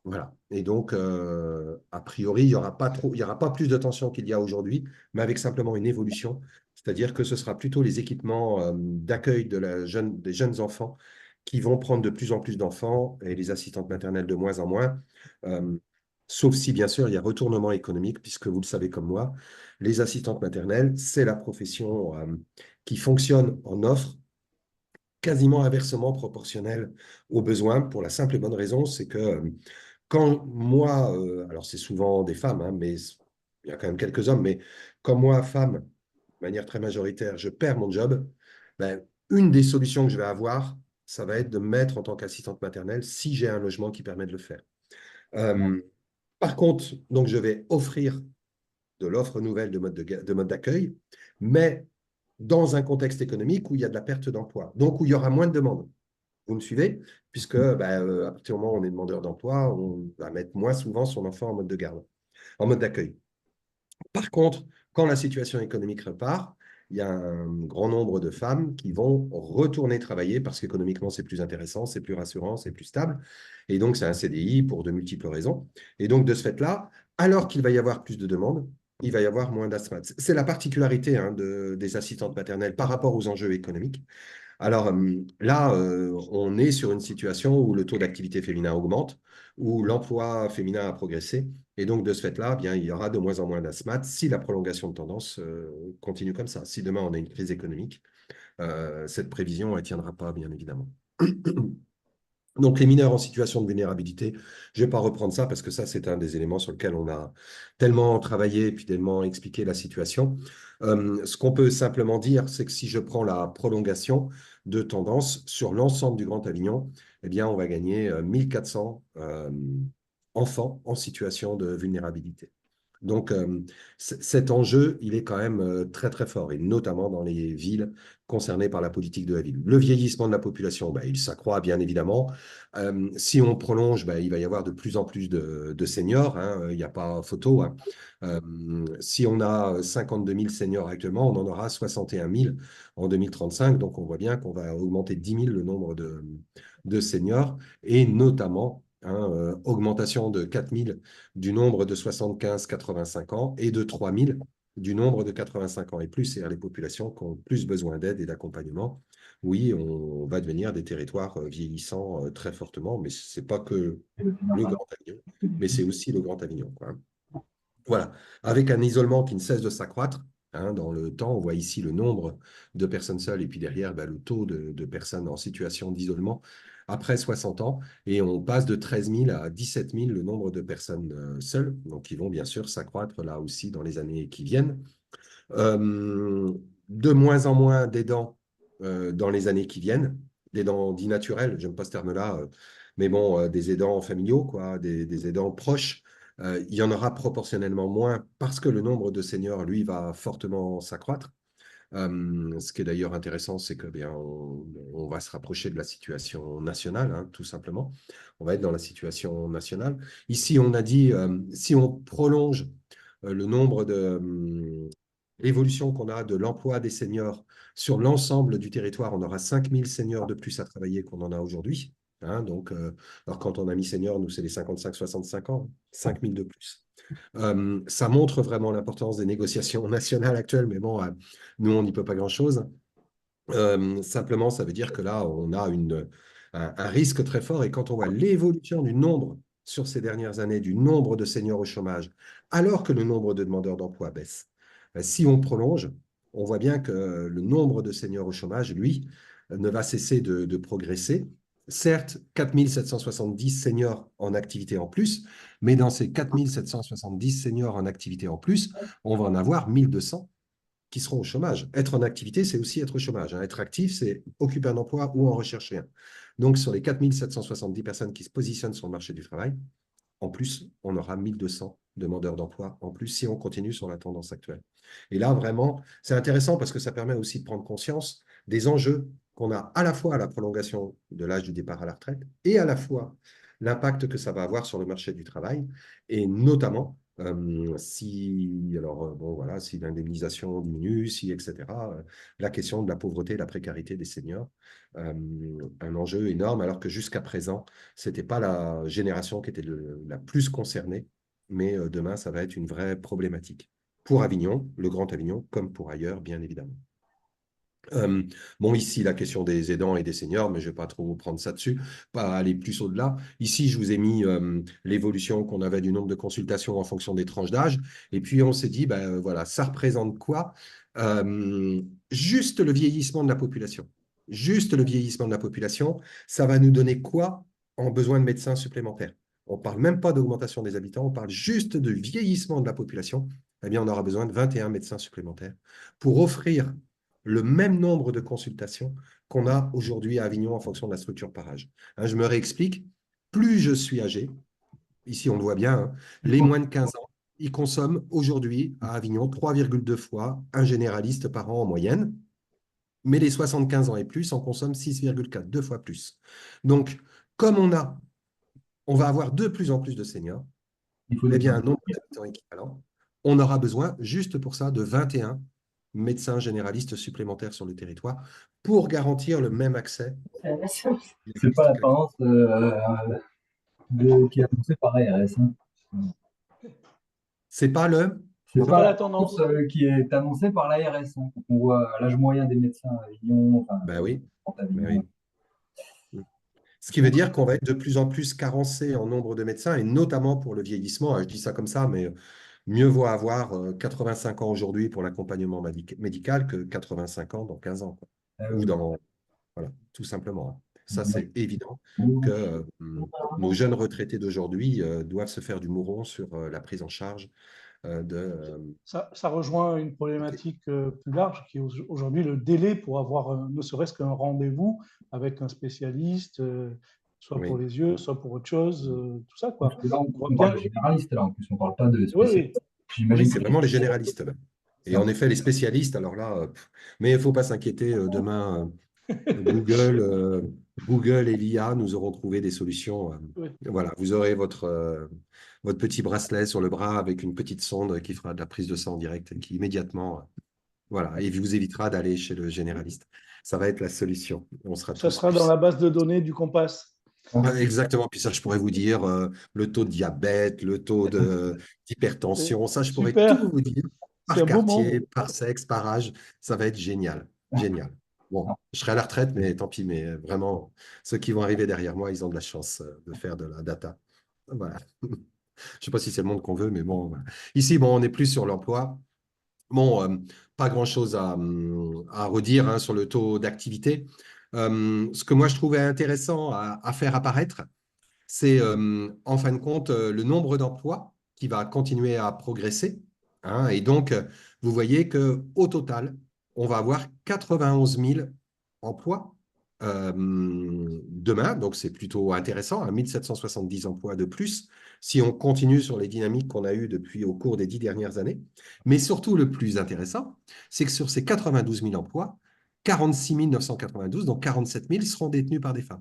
voilà. Et donc, a priori, il n'y aura pas trop, il y aura pas plus de tension qu'il y a aujourd'hui, mais avec simplement une évolution. C'est-à-dire que ce sera plutôt les équipements d'accueil des jeunes enfants qui vont prendre de plus en plus d'enfants et les assistantes maternelles de moins en moins. Euh, Sauf si, bien sûr, il y a retournement économique, puisque vous le savez comme moi, les assistantes maternelles, c'est la profession qui fonctionne en offre quasiment inversement proportionnelle aux besoins, pour la simple et bonne raison, c'est que quand moi, alors c'est souvent des femmes, hein, mais il y a quand même quelques hommes, mais quand moi, femme, de manière très majoritaire, je perds mon job, ben, une des solutions que je vais avoir, ça va être de me mettre en tant qu'assistante maternelle si j'ai un logement qui permet de le faire. Euh, Par contre, donc je vais offrir de l'offre nouvelle de mode d'accueil, mais dans un contexte économique où il y a de la perte d'emploi, donc où il y aura moins de demandes. Vous me suivez? Puisque à partir du moment où on est demandeur d'emploi, on va mettre moins souvent son enfant en mode de garde, en mode d'accueil. Par contre, quand la situation économique repart, il y a un grand nombre de femmes qui vont retourner travailler parce qu'économiquement, c'est plus intéressant, c'est plus rassurant, c'est plus stable. Et donc, c'est un CDI pour de multiples raisons. Et donc, de ce fait-là, alors qu'il va y avoir plus de demandes, il va y avoir moins d'asthmates. C'est la particularité des assistantes maternelles par rapport aux enjeux économiques. Alors là, on est sur une situation où le taux d'activité féminin augmente, où l'emploi féminin a progressé. Et donc, de ce fait-là, bien, il y aura de moins en moins d'asthmates si la prolongation de tendance continue comme ça. Si demain, on a une crise économique, cette prévision ne tiendra pas, bien évidemment. Donc, les mineurs en situation de vulnérabilité, je ne vais pas reprendre ça parce que ça, c'est un des éléments sur lesquels on a tellement travaillé et puis tellement expliqué la situation. Ce qu'on peut simplement dire, c'est que si je prends la prolongation de tendance sur l'ensemble du Grand Avignon, eh bien, on va gagner 1400 enfants en situation de vulnérabilité. Donc, cet enjeu, il est quand même très, très fort, et notamment dans les villes concernées par la politique de la ville. Le vieillissement de la population, ben, il s'accroît bien évidemment. Si on prolonge, ben, il va y avoir de plus en plus de seniors, hein, il n'y a pas photo. Hein. Si on a 52 000 seniors actuellement, on en aura 61 000 en 2035. Donc, on voit bien qu'on va augmenter de 10 000 le nombre de seniors, et notamment augmentation de 4 000 du nombre de 75-85 ans et de 3 000 du nombre de 85 ans et plus, c'est-à-dire les populations qui ont plus besoin d'aide et d'accompagnement. Oui, on va devenir des territoires vieillissants très fortement, mais ce n'est pas que le Grand Avignon, mais c'est aussi le Grand Avignon, quoi. Voilà, avec un isolement qui ne cesse de s'accroître. Dans le temps, on voit ici le nombre de personnes seules et puis derrière, le taux de personnes en situation d'isolement après 60 ans. Et on passe de 13 000 à 17 000 le nombre de personnes seules, donc qui vont bien sûr s'accroître là aussi dans les années qui viennent. De moins en moins d'aidants dans les années qui viennent, d'aidants dits naturels, j'aime pas ce terme-là, mais bon, des aidants familiaux, quoi, des aidants proches. Il y en aura proportionnellement moins parce que le nombre de seniors, lui, va fortement s'accroître. Ce qui est d'ailleurs intéressant, c'est que bien, on va se rapprocher de la situation nationale, hein, tout simplement. On va être dans la situation nationale. Ici, on a dit, si on prolonge le nombre de l'évolution qu'on a de l'emploi des seniors sur l'ensemble du territoire, on aura 5 000 seniors de plus à travailler qu'on en a aujourd'hui. Donc, alors quand on a mis seniors, nous, c'est les 55-65 ans, 5 000 de plus. Ça montre vraiment l'importance des négociations nationales actuelles, mais bon, nous, on n'y peut pas grand-chose. Simplement, ça veut dire que là, on a un risque très fort. Et quand on voit l'évolution du nombre sur ces dernières années, du nombre de seniors au chômage, alors que le nombre de demandeurs d'emploi baisse, si on prolonge, on voit bien que le nombre de seniors au chômage, lui, ne va cesser de progresser. Certes, 4 770 seniors en activité en plus, mais dans ces 4 770 seniors en activité en plus, on va en avoir 1 200 qui seront au chômage. Être en activité, c'est aussi être au chômage. Être actif, c'est occuper un emploi ou en rechercher un. Donc, sur les 4 770 personnes qui se positionnent sur le marché du travail, en plus, on aura 1 200 demandeurs d'emploi en plus si on continue sur la tendance actuelle. Et là, vraiment, c'est intéressant parce que ça permet aussi de prendre conscience des enjeux qu'on a à la fois à la prolongation de l'âge du départ à la retraite et à la fois l'impact que ça va avoir sur le marché du travail et notamment Bon, voilà, si l'indemnisation diminue, si, etc. La question de la pauvreté et la précarité des seniors, un enjeu énorme, alors que jusqu'à présent, ce n'était pas la génération qui était la plus concernée, mais demain, ça va être une vraie problématique. Pour Avignon, le Grand Avignon, comme pour ailleurs, bien évidemment. Bon, ici, la question des aidants et des seniors, mais je ne vais pas trop prendre ça dessus, pas aller plus au-delà. Ici, je vous ai mis l'évolution qu'on avait du nombre de consultations en fonction des tranches d'âge. Et puis, on s'est dit, ben, voilà, ça représente quoi? Juste le vieillissement de la population. Juste le vieillissement de la population, ça va nous donner quoi en besoin de médecins supplémentaires? On ne parle même pas d'augmentation des habitants, on parle juste de vieillissement de la population. Eh bien, on aura besoin de 21 médecins supplémentaires pour offrir le même nombre de consultations qu'on a aujourd'hui à Avignon en fonction de la structure par âge. Hein, je me réexplique, plus je suis âgé, ici on le voit bien, hein, les moins de 15 ans, ils consomment aujourd'hui à Avignon 3,2 fois un généraliste par an en moyenne, mais les 75 ans et plus en consomment 6,4, 2 fois plus. Donc, comme on va avoir de plus en plus de seniors, eh bien, un nombre d'habitants équivalent, on aura besoin, juste pour ça, de 21 médecins généralistes supplémentaires sur le territoire pour garantir le même accès. C'est pas la tendance qui est annoncée par l'ARS. C'est pas le. C'est pas pas la tendance qui est annoncée par l'ARS. On voit l'âge moyen des médecins à Avignon. Enfin, Ben oui. Avignon. Oui. Ce qui veut dire qu'on va être de plus en plus carencé en nombre de médecins, et notamment pour le vieillissement. Je dis ça comme ça, mais mieux vaut avoir 85 ans aujourd'hui pour l'accompagnement médical que 85 ans dans 15 ans. Quoi. Ou dans. Voilà, tout simplement. Ça, c'est évident que nos jeunes retraités d'aujourd'hui doivent se faire du mouron sur la prise en charge de. Ça rejoint une problématique plus large qui est aujourd'hui le délai pour avoir ne serait-ce qu'un rendez-vous avec un spécialiste, soit pour les yeux, soit pour autre chose, tout ça. Quoi. Là, on parle de généraliste, là, en plus, on ne parle pas de spécialiste. Oui, c'est vraiment les généralistes. Là. Et en effet, les spécialistes, alors là, mais il ne faut pas s'inquiéter, demain, Google et l'IA nous auront trouvé des solutions. Voilà, vous aurez votre petit bracelet sur le bras avec une petite sonde qui fera de la prise de sang en direct et qui immédiatement, voilà, et vous évitera d'aller chez le généraliste. Ça va être la solution. On sera ça sera dans la base de données du Compass. Exactement. Puis ça, je pourrais vous dire le taux de diabète, le taux d'hypertension. Ça, je pourrais tout vous dire par quartier, par sexe, par âge. Ça va être génial. Génial. Bon, je serai à la retraite, mais tant pis. Mais vraiment, ceux qui vont arriver derrière moi, ils ont de la chance de faire de la data. Voilà. Je ne sais pas si c'est le monde qu'on veut, mais bon. Voilà. Ici, bon, on n'est plus sur l'emploi. Bon, pas grand-chose à redire hein, sur le taux d'activité. Ce que moi, je trouvais intéressant à faire apparaître, c'est en fin de compte le nombre d'emplois qui va continuer à progresser. Hein, et donc, vous voyez qu'au total, on va avoir 91 000 emplois demain. Donc, c'est plutôt intéressant, hein, 1770 emplois de plus si on continue sur les dynamiques qu'on a eues depuis au cours des 10 dernières années. Mais surtout, le plus intéressant, c'est que sur ces 92 000 emplois, 46 992, donc 47 000, seront détenus par des femmes.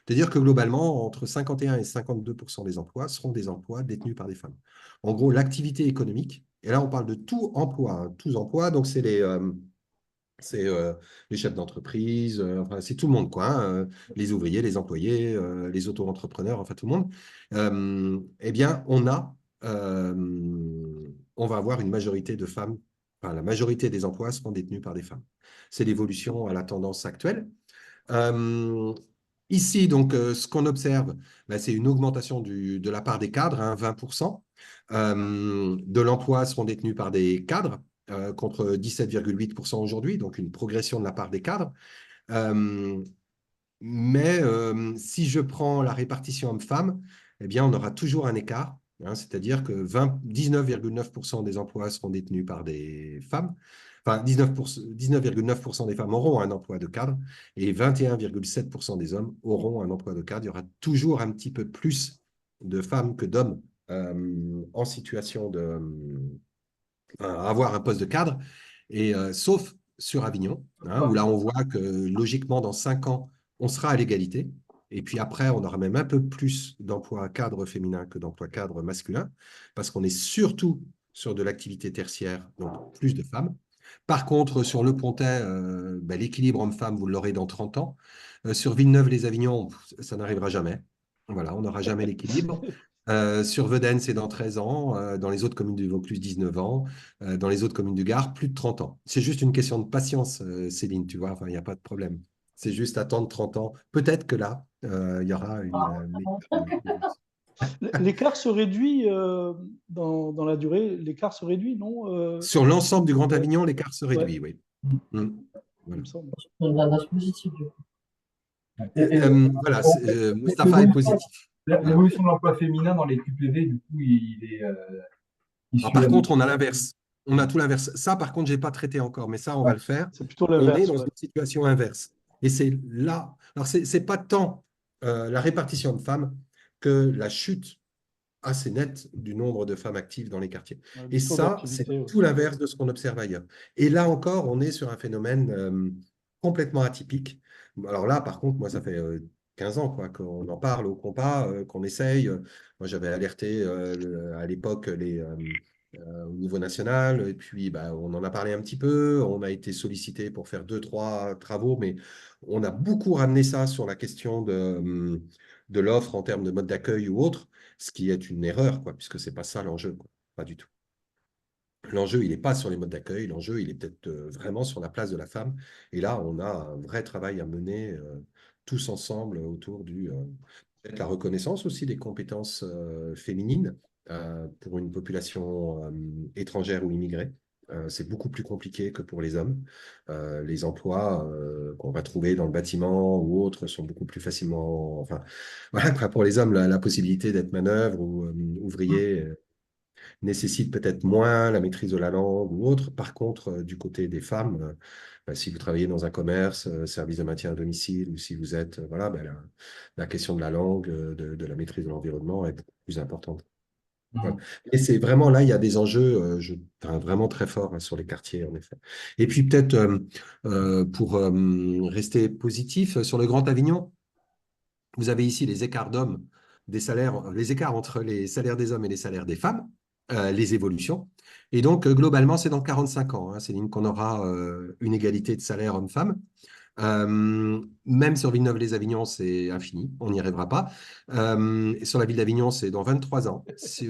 C'est-à-dire que globalement, entre 51 et 52% des emplois seront des emplois détenus par des femmes. En gros, l'activité économique, et là on parle de tout emploi, hein, tous emplois, donc c'est les chefs d'entreprise, enfin, c'est tout le monde, quoi, hein, les ouvriers, les employés, les auto-entrepreneurs, enfin tout le monde. Eh bien, on va avoir une majorité de femmes, enfin, la majorité des emplois seront détenus par des femmes. C'est l'évolution à la tendance actuelle. Ici, donc, ce qu'on observe, ben, c'est une augmentation de la part des cadres, hein, 20%. De l'emploi seront détenus par des cadres, contre 17,8% aujourd'hui, donc une progression de la part des cadres. Mais si je prends la répartition homme-femme, eh bien, on aura toujours un écart, hein, c'est-à-dire que 19,9% des emplois seront détenus par des femmes. Enfin, 19,9% des femmes auront un emploi de cadre et 21,7% des hommes auront un emploi de cadre. Il y aura toujours un petit peu plus de femmes que d'hommes en situation avoir un poste de cadre, et sauf sur Avignon, hein, où là on voit que logiquement dans 5 ans, on sera à l'égalité. Et puis après, on aura même un peu plus d'emplois cadres féminins que d'emplois cadres masculins, parce qu'on est surtout sur de l'activité tertiaire, donc plus de femmes. Par contre, sur le Pontet, l'équilibre homme-femme, vous l'aurez dans 30 ans. Sur Villeneuve-les-Avignon, ça n'arrivera jamais. Voilà, on n'aura jamais l'équilibre. Sur Vedène, c'est dans 13 ans. Dans les autres communes du Vaucluse, 19 ans. Dans les autres communes du Gard, plus de 30 ans. C'est juste une question de patience, Céline, tu vois. Enfin, il n'y a pas de problème. C'est juste attendre 30 ans. Peut-être que là, il y aura une meilleure évolution. L'écart se réduit dans la durée, l'écart se réduit, non Sur l'ensemble du Grand ouais, Avignon, l'écart se ouais, réduit, oui. Mm. il Voilà. me semble. On a un positif, du coup. Voilà, Mustapha est l'évolution positif. Voilà. l'évolution de l'emploi féminin dans les QPV, du coup, il Alors, suit par la contre, on a l'inverse. On a tout l'inverse. Ça, par contre, je n'ai pas traité encore, mais ça, on va le faire. C'est plutôt On est l'inverse. dans Ouais. une situation inverse. Et c'est là. Alors, ce n'est pas tant la répartition de femmes que la chute assez nette du nombre de femmes actives dans les quartiers. Ouais, Et du taux ça, c'est d'activité. tout l'inverse de ce qu'on observe ailleurs. Et là encore, on est sur un phénomène complètement atypique. Alors là, par contre, moi, ça fait 15 ans quoi, qu'on en parle au compas, qu'on essaye. Moi, j'avais alerté à l'époque au niveau national, et puis bah, on en a parlé un petit peu. On a été sollicité pour faire 2, 3 travaux, mais on a beaucoup ramené ça sur la question de l'offre en termes de mode d'accueil ou autre, ce qui est une erreur, quoi, puisque ce n'est pas ça l'enjeu, quoi. Pas du tout. L'enjeu, il n'est pas sur les modes d'accueil, l'enjeu, il est peut-être vraiment sur la place de la femme. Et là, on a un vrai travail à mener tous ensemble autour peut-être la reconnaissance aussi des compétences féminines pour une population étrangère ou immigrée. C'est beaucoup plus compliqué que pour les hommes. Les emplois qu'on va trouver dans le bâtiment ou autres sont beaucoup plus facilement. Enfin, voilà, quoi, pour les hommes, la possibilité d'être manœuvre ou ouvrier nécessite peut-être moins la maîtrise de la langue ou autre. Par contre, du côté des femmes, bah, si vous travaillez dans un commerce, service de maintien à domicile, ou si vous êtes, voilà, bah, la question de la langue, de la maîtrise de l'environnement est beaucoup plus importante. Voilà. Et c'est vraiment là, il y a des enjeux enfin, vraiment très forts hein, sur les quartiers, en effet. Et puis peut-être pour rester positif, sur le Grand Avignon, vous avez ici les écarts d'hommes, des salaires, les écarts entre les salaires des hommes et les salaires des femmes, les évolutions. Et donc, globalement, c'est dans 45 ans, hein, Céline, qu'on aura une égalité de salaire homme-femme. Même sur Villeneuve-les-Avignon, c'est infini, on n'y arrivera pas. Sur la ville d'Avignon, c'est dans 23 ans,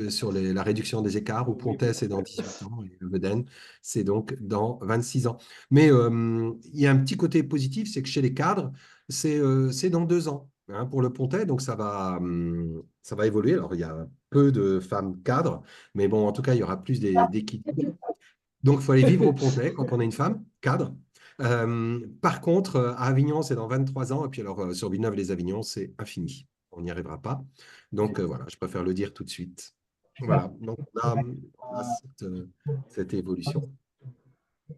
sur la réduction des écarts. Au Pontet, c'est dans 18 ans, et le Vedène, c'est donc dans 26 ans. Mais il y a un petit côté positif, c'est que chez les cadres, c'est dans 2 ans. Hein, pour le Pontet, donc ça va évoluer. Alors, il y a peu de femmes cadres, mais bon, en tout cas, il y aura plus d'équilibre. Donc, il faut aller vivre au Pontet quand on est une femme cadre. Par contre, à Avignon, c'est dans 23 ans. Et puis, alors, sur Villeneuve-les-Avignon, c'est infini. On n'y arrivera pas. Donc, voilà, je préfère le dire tout de suite. Voilà. Donc, on a cette évolution.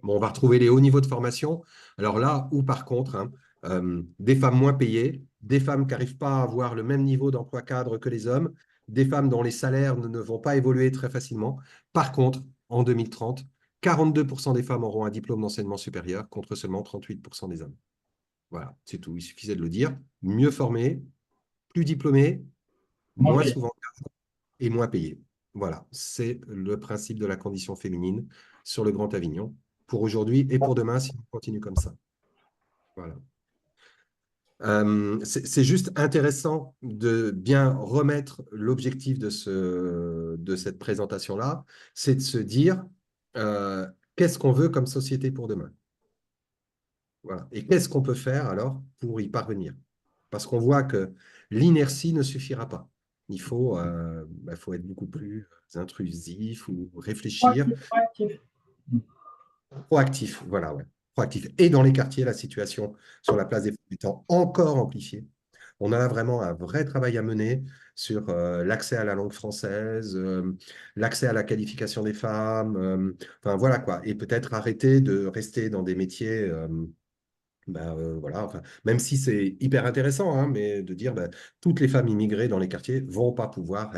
Bon, on va retrouver les hauts niveaux de formation. Alors là, où par contre, hein, des femmes moins payées, des femmes qui n'arrivent pas à avoir le même niveau d'emploi cadre que les hommes, des femmes dont les salaires ne vont pas évoluer très facilement. Par contre, en 2030, 42% des femmes auront un diplôme d'enseignement supérieur contre seulement 38% des hommes. Voilà, c'est tout. Il suffisait de le dire. Mieux formés, plus diplômés, moins souvent cadres et moins payés. Voilà, c'est le principe de la condition féminine sur le Grand Avignon pour aujourd'hui et pour demain si on continue comme ça. Voilà. C'est juste intéressant de bien remettre l'objectif de cette présentation-là, c'est de se dire qu'est-ce qu'on veut comme société pour demain. Voilà. Et qu'est-ce qu'on peut faire alors pour y parvenir? Parce qu'on voit que l'inertie ne suffira pas. Il faut être beaucoup plus intrusif ou réfléchir. Proactif. Proactif, voilà, ouais. Proactif. Et dans les quartiers, la situation sur la place des femmes étant encore amplifiée. On a là vraiment un vrai travail à mener sur l'accès à la langue française, l'accès à la qualification des femmes, enfin voilà quoi. Et peut-être arrêter de rester dans des métiers, voilà, enfin, même si c'est hyper intéressant, hein, mais de dire toutes les femmes immigrées dans les quartiers vont pas pouvoir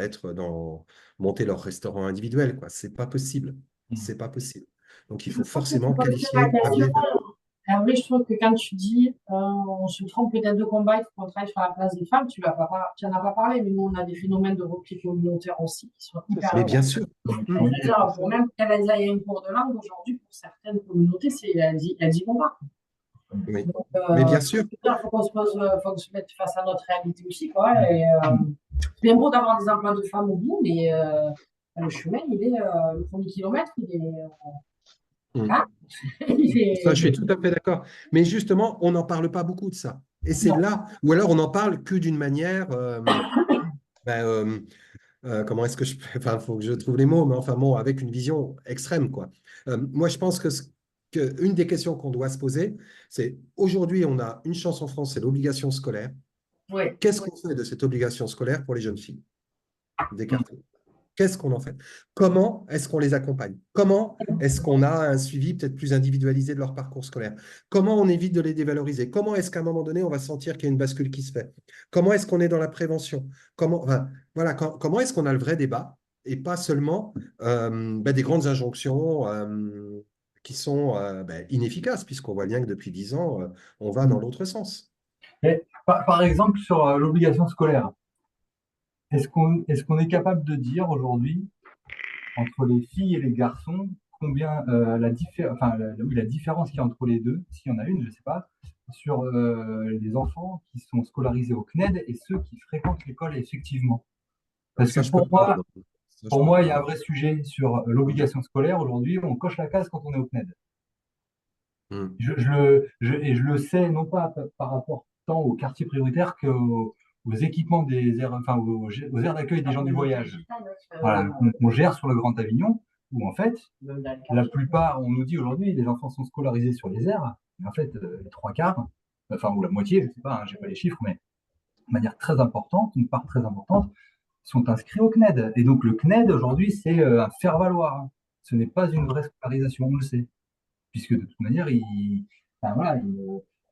monter leur restaurant individuel, quoi. C'est pas possible. C'est pas possible. Donc il faut forcément qualifier, amener. En vrai, je trouve que quand tu dis on se trompe peut-être de combat, il faut qu'on travaille sur la place des femmes, tu n'en as pas parlé, mais nous, on a des phénomènes de repli communautaire aussi qui sont hyper Mais ça. bien sûr. C'est-à-dire, pour même qu'elles aient un cours de langue, aujourd'hui, pour certaines communautés, elles y vont pas. Oui. Donc, Mais bien sûr. il faut qu'on se mette face à notre réalité aussi, quoi. Et, c'est bien beau d'avoir des emplois de femmes au bout, mais le chemin, le premier kilomètre, hein, Ça, je suis tout à fait d'accord. Mais justement, on n'en parle pas beaucoup de ça. Et c'est Non. là, ou alors on n'en parle que d'une manière, comment est-ce que je, enfin, il faut que je trouve les mots, mais enfin bon, avec une vision extrême, quoi. Moi, je pense que une des questions qu'on doit se poser, c'est aujourd'hui, on a une chance en France, c'est l'obligation scolaire. Ouais. Qu'est-ce qu'on fait de cette obligation scolaire pour les jeunes filles d'écarter? Qu'est-ce qu'on en fait? Comment est-ce qu'on les accompagne? Comment est-ce qu'on a un suivi peut-être plus individualisé de leur parcours scolaire? Comment on évite de les dévaloriser? Comment est-ce qu'à un moment donné, on va sentir qu'il y a une bascule qui se fait? Comment est-ce qu'on est dans la prévention? Comment est-ce qu'on a le vrai débat et pas seulement des grandes injonctions qui sont inefficaces, puisqu'on voit bien que depuis 10 ans, on va dans l'autre sens. Mais, par exemple, sur l'obligation scolaire, est-ce qu'on est capable de dire aujourd'hui, entre les filles et les garçons, combien la différence qu'il y a entre les deux, s'il y en a une, je ne sais pas, sur les enfants qui sont scolarisés au CNED et ceux qui fréquentent l'école effectivement? Parce que Ça, je peux pas. Ça, je pour peux moi, pas. il y a un vrai sujet sur l'obligation scolaire. Aujourd'hui, on coche la case quand on est au CNED. Hmm. Et je le sais, non pas par rapport tant aux quartiers prioritaires aux équipements des aires, enfin, aux aires d'accueil des gens du voyage. Voilà, on gère sur le Grand Avignon, où en fait, la plupart, on nous dit aujourd'hui, les enfants sont scolarisés sur les aires, mais en fait, les trois quarts, enfin, ou la moitié, je ne sais pas, hein, je n'ai pas les chiffres, mais de manière très importante, une part très importante, sont inscrits au CNED. Et donc, le CNED, aujourd'hui, c'est un faire-valoir. Ce n'est pas une vraie scolarisation, on le sait. Puisque de toute manière, enfin, voilà,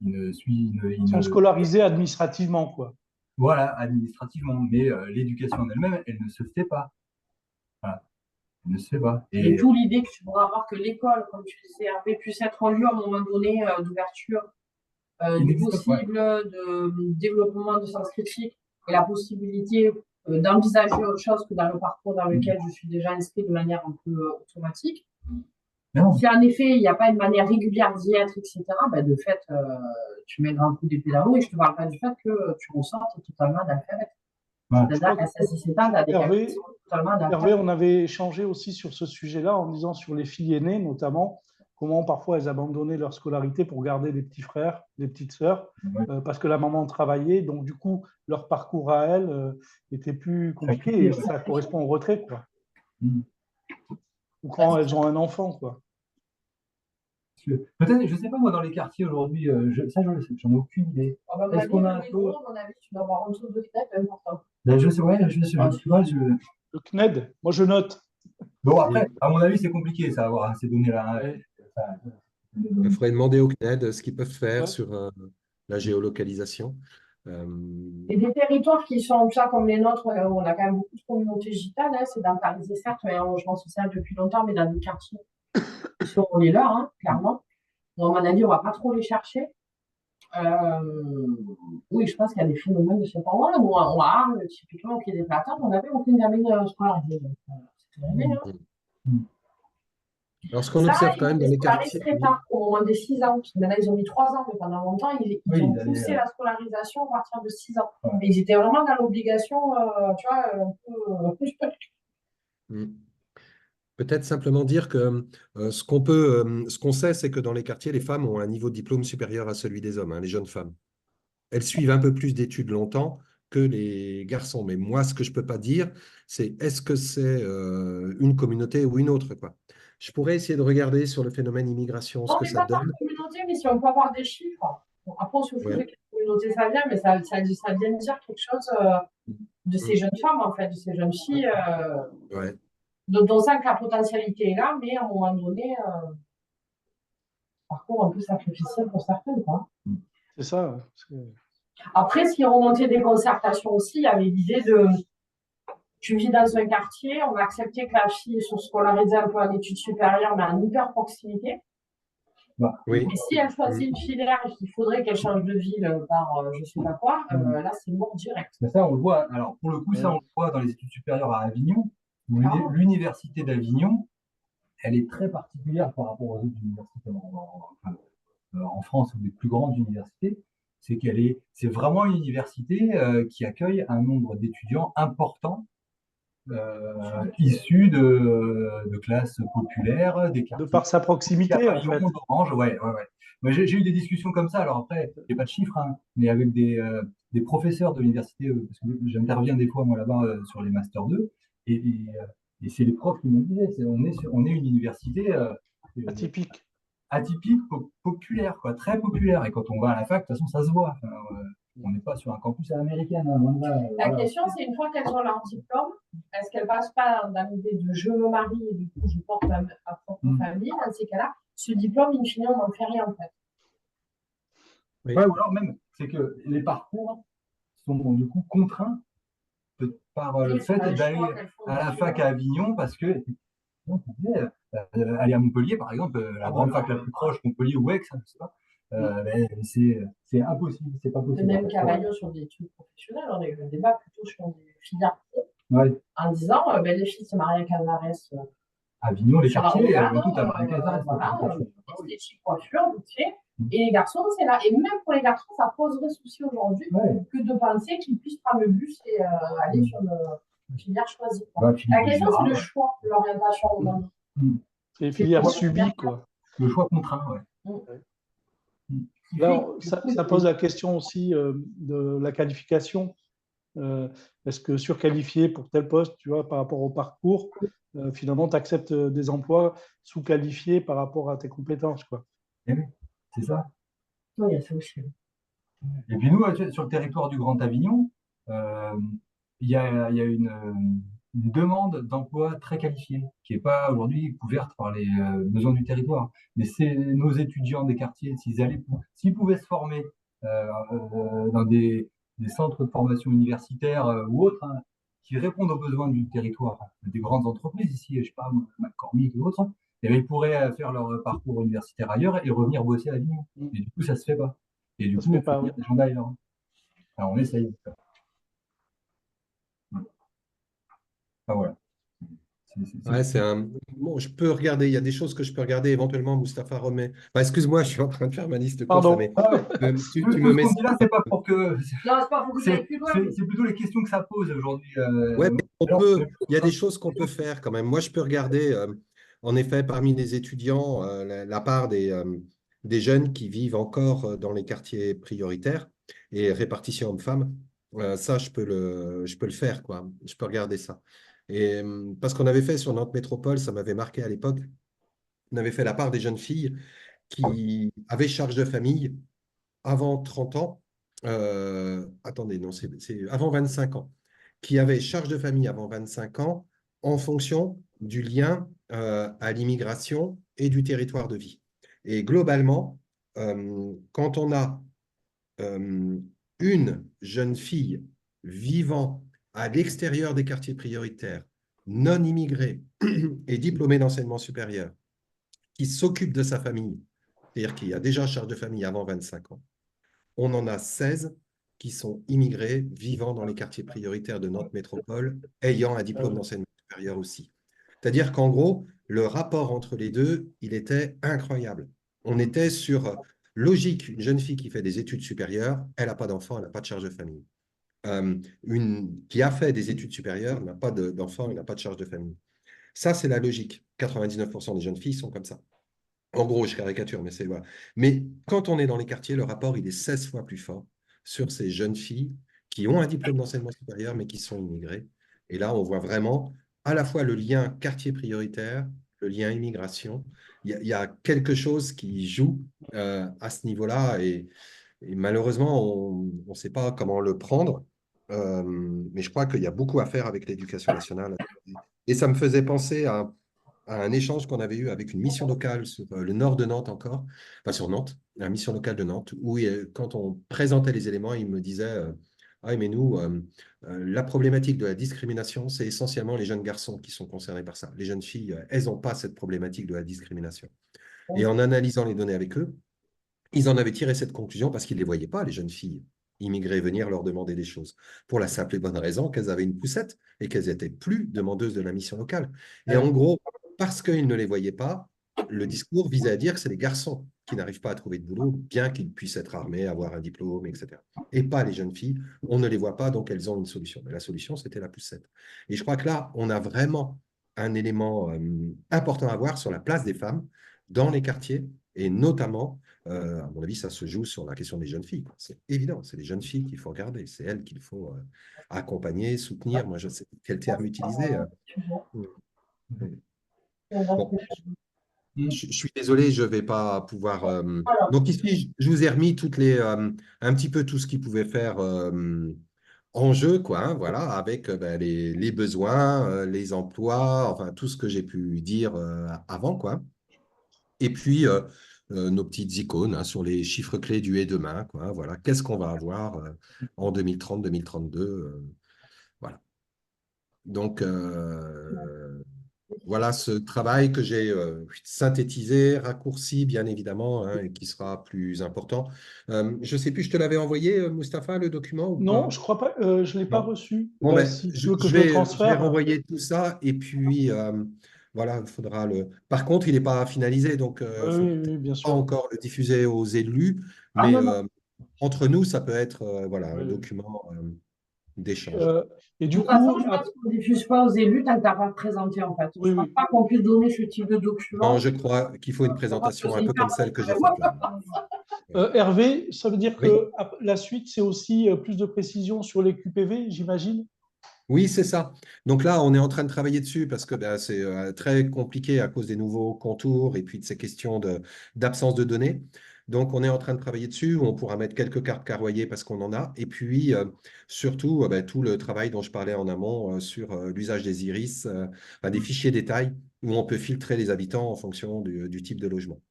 Ils sont scolarisés administrativement, quoi. voilà, administrativement. Mais l'éducation en elle-même, elle ne se fait pas. Voilà, elle ne se fait pas. Et d'où l'idée que tu pourras avoir que l'école, comme tu disais, Hervé, puisse être un lieu à un moment donné d'ouverture, de possible, de développement de sens critique et la possibilité d'envisager autre chose que dans le parcours dans lequel je suis déjà inscrit de manière un peu automatique. Si en effet, il n'y a pas une manière régulière d'y être, etc., de fait, tu mets un grand coup d'épée là-haut et je ne te parle pas du fait que tu ressortes totalement analphabète. C'est-à-dire qu'à 16-17 ans, tu as des qualités totalement analphabètes. Hervé, on avait échangé aussi sur ce sujet-là en disant sur les filles aînées, notamment, comment parfois elles abandonnaient leur scolarité pour garder des petits frères, des petites sœurs, parce que la maman travaillait, donc du coup, leur parcours à elles était plus compliqué et ça correspond au retrait, quoi. Ou quand elles ont un enfant, quoi. Peut-être, je ne sais pas, moi, dans les quartiers aujourd'hui, ça, je le sais, j'en ai aucune idée. Est-ce qu'on a un peu... à mon avis, tu dois avoir un truc de CNED important. Je sais, ouais, je sais pas. Le CNED, moi je note. Bon, après, à mon avis, c'est compliqué, ça, avoir ces données-là. Il faudrait demander au CNED ce qu'ils peuvent faire sur la géolocalisation. Et des territoires qui sont ça comme les nôtres, où on a quand même beaucoup de communautés gitanes, c'est sédentarisé certes, mais en logement social depuis longtemps, mais dans des quartiers qui sont les leurs, clairement. Donc, à mon avis, on ne va pas trop les chercher. Oui, je pense qu'il y a des phénomènes de ce genre-là. Nous, on a Arles, typiquement, qui est des plateformes, on n'avait aucune gamine scolarisée. C'était arrivé, Alors, ce qu'on observe quand même dans les quartiers. Très tard, au moins des 6 ans. Maintenant, ils ont mis 3 ans, mais pendant longtemps, ils ont poussé la scolarisation à partir de 6 ans. Ouais. Et ils étaient vraiment dans l'obligation, tu vois, un peu. Peut-être simplement dire que ce qu'on sait, c'est que dans les quartiers, les femmes ont un niveau de diplôme supérieur à celui des hommes, les jeunes femmes. Elles suivent un peu plus d'études longtemps que les garçons. Mais moi, ce que je ne peux pas dire, c'est est-ce que c'est une communauté ou une autre, quoi. Je pourrais essayer de regarder sur le phénomène immigration ce que ça donne. Non, mais pas par communauté, mais si on peut avoir des chiffres. Bon, après, on se fout de quelle communauté ça vient, mais ça vient dire quelque chose de ces jeunes femmes, en fait, de ces jeunes filles. Dont on sent que la potentialité est là, mais à un moment donné, parcours un peu sacrificiel pour certaines, quoi. C'est ça. Après, ce qui remontait des concertations aussi, il y avait l'idée de tu vis dans un quartier, on va accepter que la fille soit scolarisée un peu en études supérieures, mais en hyper proximité. Bah, Oui. Et si elle choisit une filière et qu'il faudrait qu'elle change de ville par je sais pas quoi, là, c'est mort direct. mais ça, on le voit. Alors, pour le coup, ça, on le voit dans les études supérieures à Avignon. L'université d'Avignon, elle est très particulière par rapport aux autres universités en France, ou les plus grandes universités. C'est vraiment une université qui accueille un nombre d'étudiants importants issus de classes populaires, des De quartiers par sa proximité, en fait. d'Orange, ouais. Moi, j'ai eu des discussions comme ça. Alors après, j'ai pas de chiffres, hein, mais avec des professeurs de l'université, parce que j'interviens des fois moi là-bas sur les masters 2, et c'est les profs qui me disaient, on est une université Atypique. atypique, populaire, quoi, très populaire. Et quand on va à la fac, de toute façon, ça se voit. Enfin, on n'est pas sur un campus à l'américaine, hein, loin de là, La voilà. question, c'est une fois qu'elles ont leur diplôme, est-ce qu'elles passent pas dans l'idée de je me marie et du coup je porte ma propre famille? Dans ces cas-là, ce diplôme, in fine, on n'en fait rien en fait. Oui. Ouais, ou alors même, c'est que les parcours sont du coup contraints par le fait d'aller à la fac à Avignon parce que aller à Montpellier, par exemple, la grande fac la plus proche, Montpellier ou Aix, hein, je sais pas, c'est impossible, c'est pas De possible. même qu'à Avignon sur des études professionnelles, on a eu le débat plutôt sur des filières pro, Ouais. en disant les filles se marient à Canares. Avignon, les sur quartiers, Araucane, tout à Casares, voilà, esthétique, coiffure, vite fait. Et les garçons, c'est là. Et même pour les garçons, ça poserait souci aujourd'hui que de penser qu'ils puissent prendre le bus et aller sur une filière choisie. La question, c'est le choix de l'orientation aujourd'hui. C'est les filières subies, quoi. Le choix contraint, ouais. Là, ça pose la question aussi de la qualification. Est-ce que surqualifié pour tel poste, tu vois, par rapport au parcours, finalement, tu acceptes des emplois sous-qualifiés par rapport à tes compétences, quoi. C'est ça. Oui, il y a ça aussi. Et puis nous, sur le territoire du Grand Avignon, il y a une demande d'emploi très qualifiée qui n'est pas aujourd'hui couverte par les besoins du territoire. Mais c'est nos étudiants des quartiers, s'ils pouvaient se former dans des centres de formation universitaire ou autres, hein, qui répondent aux besoins du territoire, des grandes entreprises ici, je sais pas, McCormick ou autres, et bien, ils pourraient faire leur parcours universitaire ailleurs et revenir bosser à Avignon. Et du coup, ça se fait pas. Et du coup, on fait venir des gens d'ailleurs. Alors, on essaye. Enfin, voilà. Ouais, bon, je peux regarder, il y a des choses que je peux regarder éventuellement, Mustapha remet. Enfin, excuse-moi, je suis en train de faire ma liste course, Pardon. mais tu Tout me ce mets. qu'on dit là, c'est pas pour que. Non, c'est pas pour que vous ayez plus loin. C'est plutôt les questions que ça pose aujourd'hui. Ouais, mais il y a des choses qu'on peut faire quand même. Moi, je peux regarder, en effet, parmi les étudiants, la part des jeunes qui vivent encore dans les quartiers prioritaires et répartition hommes-femmes. Ça, je peux le faire, quoi. Je peux regarder ça. Et parce qu'on avait fait sur Nantes Métropole, ça m'avait marqué à l'époque, on avait fait la part des jeunes filles qui avaient charge de famille avant 30 ans. Attendez, non, c'est avant 25 ans, qui avaient charge de famille avant 25 ans en fonction du lien à l'immigration et du territoire de vie. Et globalement, quand on a une jeune fille vivant à l'extérieur des quartiers prioritaires, non immigrée et diplômée d'enseignement supérieur, qui s'occupe de sa famille, c'est-à-dire qui a déjà charge de famille avant 25 ans, on en a 16 qui sont immigrés vivant dans les quartiers prioritaires de Nantes Métropole, ayant un diplôme d'enseignement supérieur aussi. C'est-à-dire qu'en gros, le rapport entre les deux, il était incroyable. On était sur logique, une jeune fille qui fait des études supérieures, elle n'a pas d'enfant, elle n'a pas de charge de famille. Une qui a fait des études supérieures n'a pas d'enfant, elle n'a pas de charge de famille. Ça, c'est la logique. 99% des jeunes filles sont comme ça. En gros, je caricature, mais c'est voilà. Mais quand on est dans les quartiers, le rapport, il est 16 fois plus fort sur ces jeunes filles qui ont un diplôme d'enseignement supérieur, mais qui sont immigrées. Et là, on voit vraiment à la fois le lien quartier prioritaire, le lien immigration. Il y a quelque chose qui joue à ce niveau-là. Et malheureusement, on ne sait pas comment le prendre. Mais je crois qu'il y a beaucoup à faire avec l'éducation nationale. Et ça me faisait penser à un échange qu'on avait eu avec une mission locale sur le nord de Nantes encore, enfin sur Nantes, la mission locale de Nantes, où quand on présentait les éléments, il me disait ah, mais nous, la problématique de la discrimination, c'est essentiellement les jeunes garçons qui sont concernés par ça. Les jeunes filles, elles n'ont pas cette problématique de la discrimination. Et en analysant les données avec eux, ils en avaient tiré cette conclusion parce qu'ils ne les voyaient pas, les jeunes filles immigrées, venir leur demander des choses. Pour la simple et bonne raison qu'elles avaient une poussette et qu'elles n'étaient plus demandeuses de la mission locale. Et en gros, parce qu'ils ne les voyaient pas, le discours visait à dire que c'est les garçons qui n'arrivent pas à trouver de boulot, bien qu'ils puissent être armés, avoir un diplôme, etc. Et pas les jeunes filles. On ne les voit pas, donc elles ont une solution. Mais la solution, c'était la poussette. Et je crois que là, on a vraiment un élément important à voir sur la place des femmes dans les quartiers, et notamment, à mon avis, ça se joue sur la question des jeunes filles. C'est évident, c'est les jeunes filles qu'il faut regarder, c'est elles qu'il faut accompagner, soutenir. Moi, je sais quel terme utiliser. Bon, je suis désolé, je ne vais pas pouvoir. Donc ici, je vous ai remis un petit peu tout ce qu'ils pouvaient faire en jeu, quoi, hein, voilà, avec ben, les besoins, les emplois, enfin tout ce que j'ai pu dire avant, quoi. Et puis nos petites icônes hein, sur les chiffres clés du et demain, quoi, hein, voilà, qu'est-ce qu'on va avoir en 2030, 2032, voilà. Donc voilà ce travail que j'ai synthétisé, raccourci, bien évidemment, hein, et qui sera plus important. Je ne sais plus, je te l'avais envoyé, Mustapha, le document ou Non, pas? je crois pas, je ne l'ai pas Non. reçu. Bon, ben, Si tu veux que je le je vais transfère. renvoyer tout ça et puis voilà, il faudra le. Par contre, il n'est pas finalisé, donc il ne faut Oui, peut-être oui, bien pas sûr. encore le diffuser aux élus, Ah mais non, non. entre nous, ça peut être voilà, un Oui, oui. document d'échange. Euh, et De du toute façon, coup, je pense qu'on ne diffuse pas aux élus tant que tu n'as pas présenté, en fait. oui, Je ne pense oui. pas qu'on puisse donner ce type de Non, document. je crois qu'il faut une Je pense que présentation c'est un peu hyper comme celle que j'ai bon. faite là. Hervé, ça veut dire Oui. que la suite, c'est aussi plus de précision sur les QPV, j'imagine? Oui, c'est ça. Donc là, on est en train de travailler dessus parce que ben, c'est très compliqué à cause des nouveaux contours et puis de ces questions d'absence de données. Donc, on est en train de travailler dessus. On pourra mettre quelques cartes carroyées parce qu'on en a. Et puis, surtout, ben, tout le travail dont je parlais en amont sur l'usage des iris, enfin, des fichiers détails où on peut filtrer les habitants en fonction du type de logement.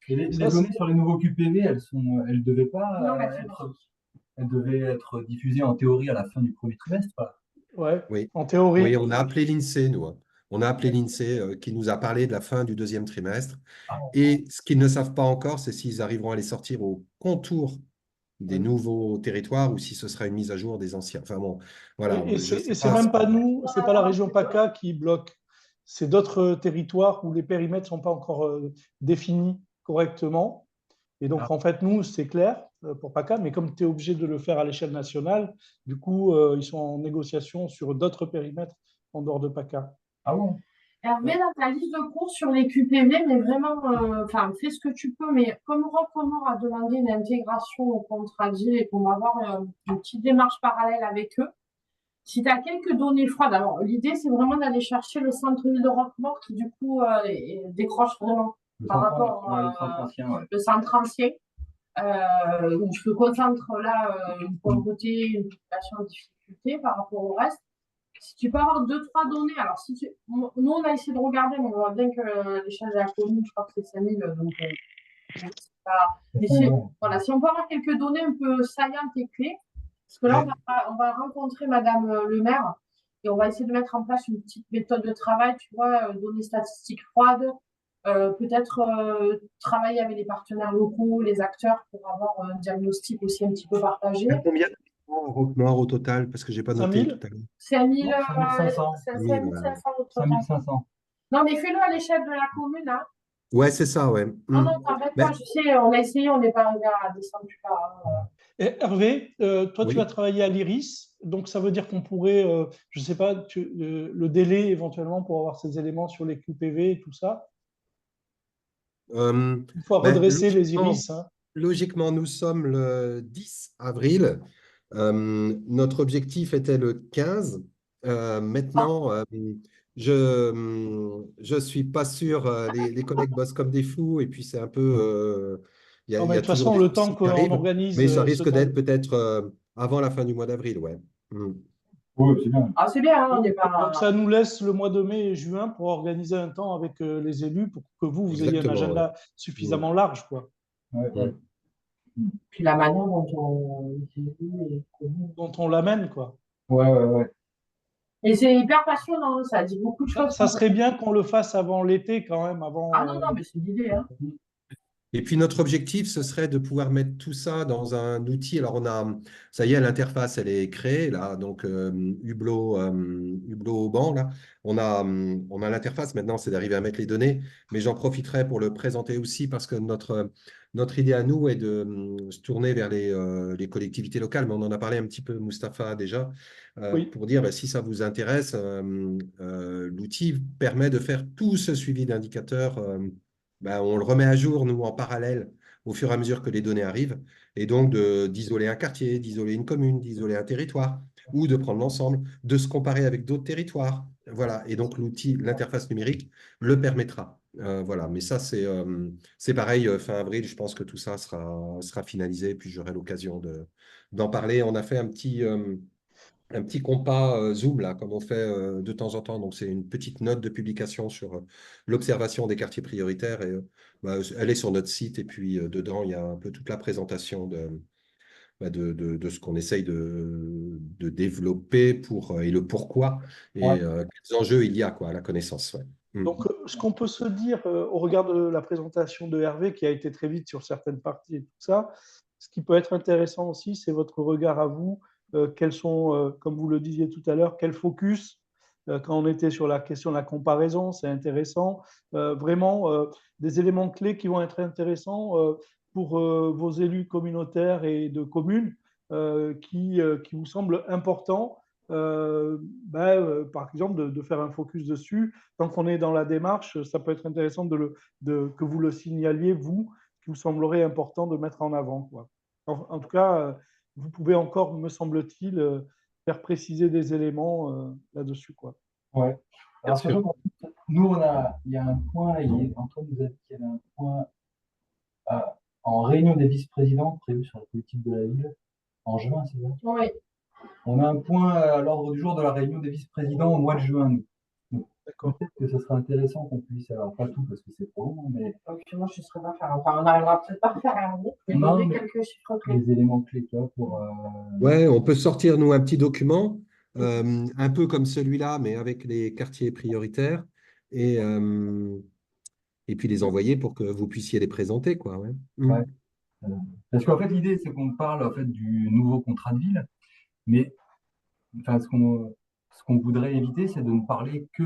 Et les Ça, données sur les nouveaux QPV, elles devaient pas Non, mais elles devaient être diffusées en théorie à la fin du premier trimestre. Voilà. ouais, Oui. en Oui, théorie. on a appelé l'INSEE, nous, hein. On a appelé l'INSEE qui nous a parlé de la fin du deuxième trimestre. Et ce qu'ils ne savent pas encore, c'est s'ils arriveront à les sortir au contour des nouveaux territoires ou si ce sera une mise à jour des anciens. Enfin bon, voilà, Et je ne sais c'est pas. même pas nous, c'est pas la région PACA qui bloque. C'est d'autres territoires où les périmètres sont pas encore définis correctement. Et donc, en fait, nous, c'est clair pour PACA, mais comme tu es obligé de le faire à l'échelle nationale, du coup, ils sont en négociation sur d'autres périmètres en dehors de PACA. Ah bon? Hervé, dans ta liste de cours sur les QPV, mais vraiment, enfin, fais ce que tu peux, mais comme Rockmore a demandé une intégration au contrat de ville et qu'on va avoir une petite démarche parallèle avec eux, si tu as quelques données froides, alors l'idée c'est vraiment d'aller chercher le centre-ville de Roquemort qui du coup décroche vraiment par rapport le centre ancien, où je me concentre là une pauvreté, une population en difficulté par rapport au reste. Si tu peux avoir deux, trois données, alors si tu... nous on a essayé de regarder, mais on voit bien que l'échelle de la commune, je crois que c'est 5000, donc c'est pas... Mais si, voilà, si on peut avoir quelques données un peu saillantes et clés, parce que là, on va rencontrer Madame le maire et on va essayer de mettre en place une petite méthode de travail, tu vois, données statistiques froides, peut-être travailler avec les partenaires locaux, les acteurs pour avoir un diagnostic aussi un petit peu partagé. Combien de Roquemort au total? Parce que je n'ai pas noté 5000? tout à l'heure. 5500. 5500 au total. 5500. Non, mais fais-le à l'échelle de la commune, hein. Ouais, c'est ça, ouais. Non, non, t'embête pas, je sais, on a essayé, on n'est pas arrivé à descendre plus bas. Et Hervé, toi, tu Oui. vas travailler à l'IRIS, donc ça veut dire qu'on pourrait, je ne sais pas, le délai éventuellement pour avoir ces éléments sur les QPV et tout ça. Il faut redresser les iris. Hein. Logiquement, nous sommes le 10 avril. Notre objectif était le 15. Maintenant, je suis pas sûr. Les collègues bossent comme des fous et puis c'est un peu. Il Non, y mais de a toute toujours façon, des le temps soucis qui qu'on arrivent, organise mais ça ce risque temps. d'être peut-être avant la fin du mois d'avril, ouais. Oui, c'est bien. Ah, c'est bien, hein, on n'est pas. Donc, ça nous laisse le mois de mai et juin pour organiser un temps avec les élus pour que vous ayez un Exactement, agenda ouais. suffisamment large, quoi. Ouais. Puis la manière dont on Dont on l'amène, quoi. Ouais. Et c'est hyper passionnant, ça dit beaucoup de choses. Ça serait bien qu'on le fasse avant l'été, quand même, avant. Ah non, mais c'est l'idée, hein. Et puis notre objectif, ce serait de pouvoir mettre tout ça dans un outil. Alors ça y est, l'interface, elle est créée là, donc Hublot Auban, là. On a l'interface maintenant, c'est d'arriver à mettre les données, mais j'en profiterai pour le présenter aussi parce que notre idée à nous est de se tourner vers les collectivités locales, mais on en a parlé un petit peu, Mustapha, déjà, Oui, pour dire bah, si ça vous intéresse, l'outil permet de faire tout ce suivi d'indicateurs. Ben, on le remet à jour, nous, en parallèle, au fur et à mesure que les données arrivent, et donc d'isoler un quartier, d'isoler une commune, d'isoler un territoire, ou de prendre l'ensemble, de se comparer avec d'autres territoires. Voilà, et donc l'outil, l'interface numérique le permettra. Voilà, mais ça, c'est pareil, fin avril, je pense que tout ça sera finalisé, puis j'aurai l'occasion d'en parler. On a fait un petit compas Zoom, là, comme on fait de temps en temps. Donc, c'est une petite note de publication sur l'observation des quartiers prioritaires. Et, bah, elle est sur notre site. Et puis, dedans, il y a un peu toute la présentation de ce qu'on essaye de développer et le pourquoi Ouais. et quels enjeux il y a quoi, à la connaissance. Ouais. donc ce qu'on peut se dire au regard de la présentation de Hervé, qui a été très vite sur certaines parties et tout ça, ce qui peut être intéressant aussi, c'est votre regard à vous. Quels sont, comme vous le disiez tout à l'heure, quel focus quand on était sur la question de la comparaison, c'est intéressant. Vraiment, des éléments clés qui vont être intéressants pour vos élus communautaires et de communes qui vous semblent importants. Par exemple, de faire un focus dessus. Tant qu'on est dans la démarche, ça peut être intéressant que vous le signaliez, vous, qui vous semblerait important de mettre en avant, quoi. En tout cas, vous pouvez encore, me semble-t-il, faire préciser des éléments là-dessus, quoi. Ouais. Bien Alors, sûr. sachant que nous, il y a un point, Antoine nous a dit qu'il y avait un point euh, en réunion des vice-présidents prévu sur la politique de la ville en juin, c'est ça? Oui. On a un point à l'ordre du jour de la réunion des vice-présidents au mois de juin, nous. Donc, D'accord. peut-être que ce serait intéressant qu'on puisse, alors pas tout parce que c'est trop long, mais Donc, moi, je ne saurais pas faire. Enfin, on n'arrivera peut-être pas à faire un mot. Je vais non, donner mais quelques chiffres clés. les éléments clés, tu vois, pour. Ouais, on peut sortir, nous, un petit document, un peu comme celui-là, mais avec les quartiers prioritaires. Et, euh, et puis les envoyer pour que vous puissiez les présenter, quoi. Ouais. Ouais. Euh, Parce qu'en fait, l'idée, c'est qu'on parle en fait du nouveau contrat de ville, mais enfin, ce qu'on voudrait éviter, c'est de ne parler que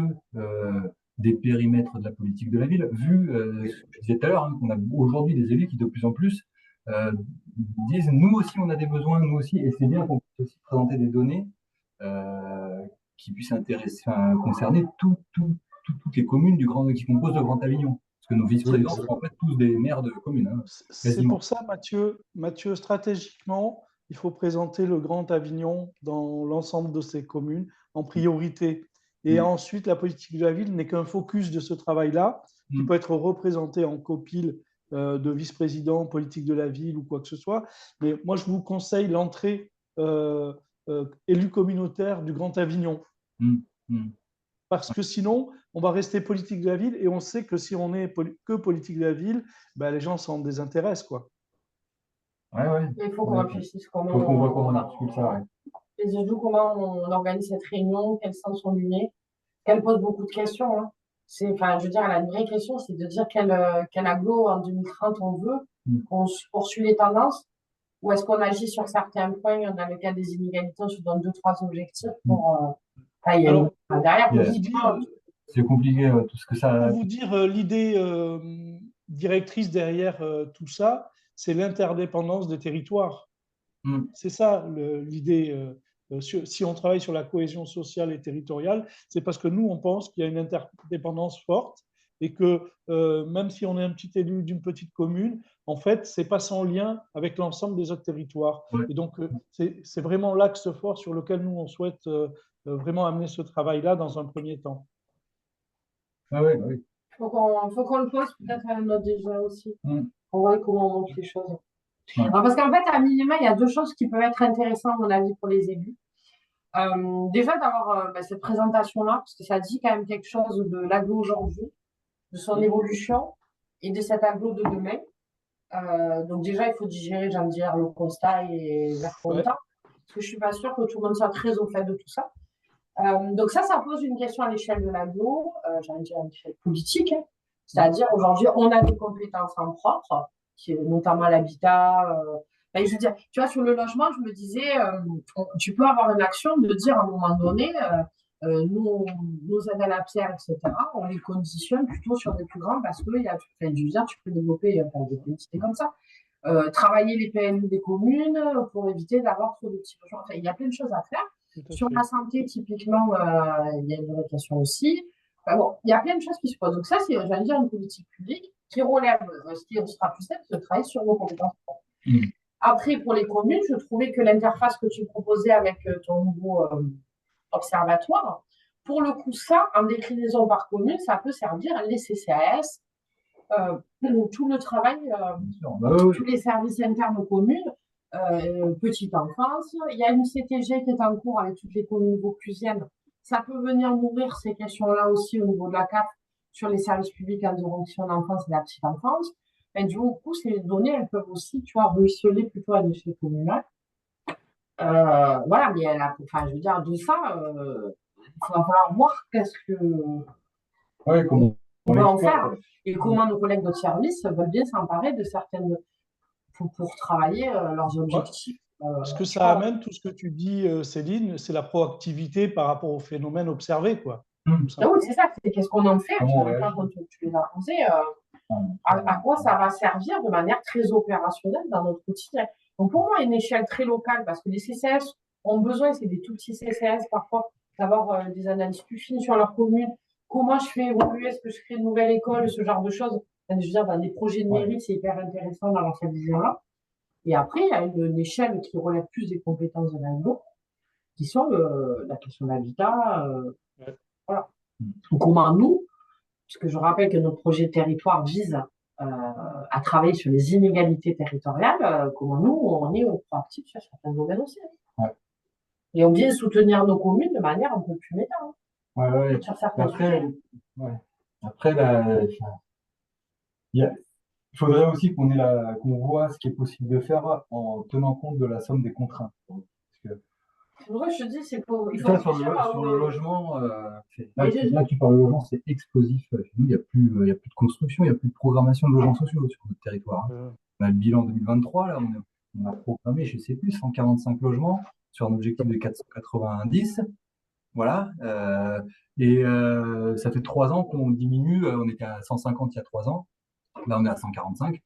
des périmètres de la politique de la ville, vu Oui. ce que je disais tout à l'heure, hein, qu'on a aujourd'hui des élus qui de plus en plus euh, disent nous aussi on a des besoins, nous aussi, et c'est bien qu'on puisse aussi présenter des données euh, qui puissent concerner toutes les communes qui composent le Grand Avignon. Parce que nos vice-présidents sont en fait tous des maires de communes, hein, C'est quasiment. pour ça, Mathieu, stratégiquement, il faut présenter le Grand Avignon dans l'ensemble de ses communes en priorité. Et Mm. ensuite, la politique de la ville n'est qu'un focus de ce travail-là, qui Mm. peut être représenté en copile de vice-président, politique de la ville ou quoi que ce soit. Mais moi, je vous conseille l'entrée élu communautaire du Grand Avignon. Mm. Mm. Parce que sinon, on va rester politique de la ville et on sait que si on n'est que politique de la ville, ben, les gens s'en désintéressent, quoi. Ouais, ouais. Il faut qu'on réfléchisse Faut qu'on voit comment on articule ça, ouais. et surtout comment on organise cette réunion, quels sens on lui met. Elle pose beaucoup de questions, hein. Enfin, je veux dire, elle a une vraie question, c'est de dire quel aglo en 2030 on veut, Mm. qu'on poursuit les tendances, ou est-ce qu'on agit sur certains points dans le cas des inégalités, on se donne 2, 3 objectifs pour. Enfin, il y a Alors, derrière, Yeah. C'est compliqué, tout ce que ça. pour vous dire l'idée directrice derrière tout ça, c'est l'interdépendance des territoires. Mm. C'est ça l'idée. Si on travaille sur la cohésion sociale et territoriale, c'est parce que nous, on pense qu'il y a une interdépendance forte et que même si on est un petit élu d'une petite commune, en fait, c'est pas sans lien avec l'ensemble des autres territoires. Ouais. Et donc, c'est vraiment l'axe fort sur lequel nous, on souhaite vraiment amener ce travail-là dans un premier temps. Ah ouais, bah oui. faut qu'on le pose peut-être à notre déjà aussi. Mm. On voit comment on monte les choses. Ouais. Alors, parce qu'en fait, à minima, il y a 2 choses qui peuvent être intéressantes, à mon avis, pour les élus. Déjà, d'avoir cette présentation-là, parce que ça dit quand même quelque chose de l'aglo aujourd'hui, de son évolution et de cet aglo de demain. Donc déjà, il faut digérer, j'aime dire, le constat et vers Ouais. content, parce que je suis pas sûre que tout le monde soit très au fait de tout ça. Donc ça pose une question à l'échelle de l'aglo, j'allais dire à l'échelle politique, hein. C'est-à-dire aujourd'hui, on a des compétences en propre, qui est notamment l'habitat. Ben, je veux dire, tu vois, sur le logement, je me disais, tu peux avoir une action de dire à un moment donné, nos aides à la pierre, etc., on les conditionne plutôt sur des plus grands parce que je veux dire, tu peux développer des publicités comme ça. Travailler les PMU des communes pour éviter d'avoir trop de petits logements. Enfin, il y a plein de choses à faire. Sur la santé, typiquement, il y a une vraie question aussi. Enfin, bon, il y a plein de choses qui se posent. Donc ça, c'est, j'allais dire, une politique publique qui relève, ce qui sera plus simple, de travailler sur nos compétences. Après, pour les communes, je trouvais que l'interface que tu proposais avec ton nouveau observatoire, pour le coup, ça, en déclinaison par commune, ça peut servir les CCAS, tout le travail, tous les services internes aux communes, petite enfance. Il y a une CTG qui est en cours avec toutes les communes vauclusiennes. Ça peut venir nourrir ces questions-là aussi au niveau de la CAF sur les services publics en direction d'enfance et de la petite enfance. Et du coup, ces données, elles peuvent aussi, tu vois, ruisseler plutôt à l'échelle communale. Voilà, mais je veux dire, de ça, il va falloir voir qu'est-ce comment on va en faire et comment nos collègues de service veulent bien s'emparer de certaines pour travailler leurs objectifs. Ce que ça amène, tout ce que tu dis, Céline, c'est la proactivité par rapport aux phénomènes observés, quoi. Oui, c'est ça. C'est qu'est-ce qu'on en fait quand tu les as posés, à quoi ça va servir de manière très opérationnelle dans notre quotidien. Donc pour moi, à une échelle très locale, parce que les CCS ont besoin, c'est des tout petits CCS parfois, d'avoir des analyses plus fines sur leur commune. Comment je fais évoluer, est-ce que je crée une nouvelle école, ce genre de choses. Je veux dire, dans des projets de mairie, c'est hyper intéressant d'avoir cette vision-là. Et après, il y a une échelle qui relève plus des compétences de l'ANDO, qui sont la question de l'habitat. Voilà. Donc, comment nous, puisque je rappelle que notre projet territoire vise à travailler sur les inégalités territoriales, comment nous, on est proactifs sur certains domaines aussi. Et on vient soutenir nos communes de manière un peu plus méta. Sur certains sujets. Après, il faudrait aussi qu'on voit ce qui est possible de faire en tenant compte de la somme des contraintes. C'est vrai, je te dis, il faut sur le logement, là tu parles de logement, c'est explosif. Chez nous, il n'y a plus de construction, il n'y a plus de programmation de logements sociaux sur notre territoire. On a le bilan 2023, là, on a programmé, je ne sais plus, 145 logements sur un objectif de 490. Voilà. Ça fait 3 ans qu'on diminue. On était à 150 il y a 3 ans. Là, on est à 145.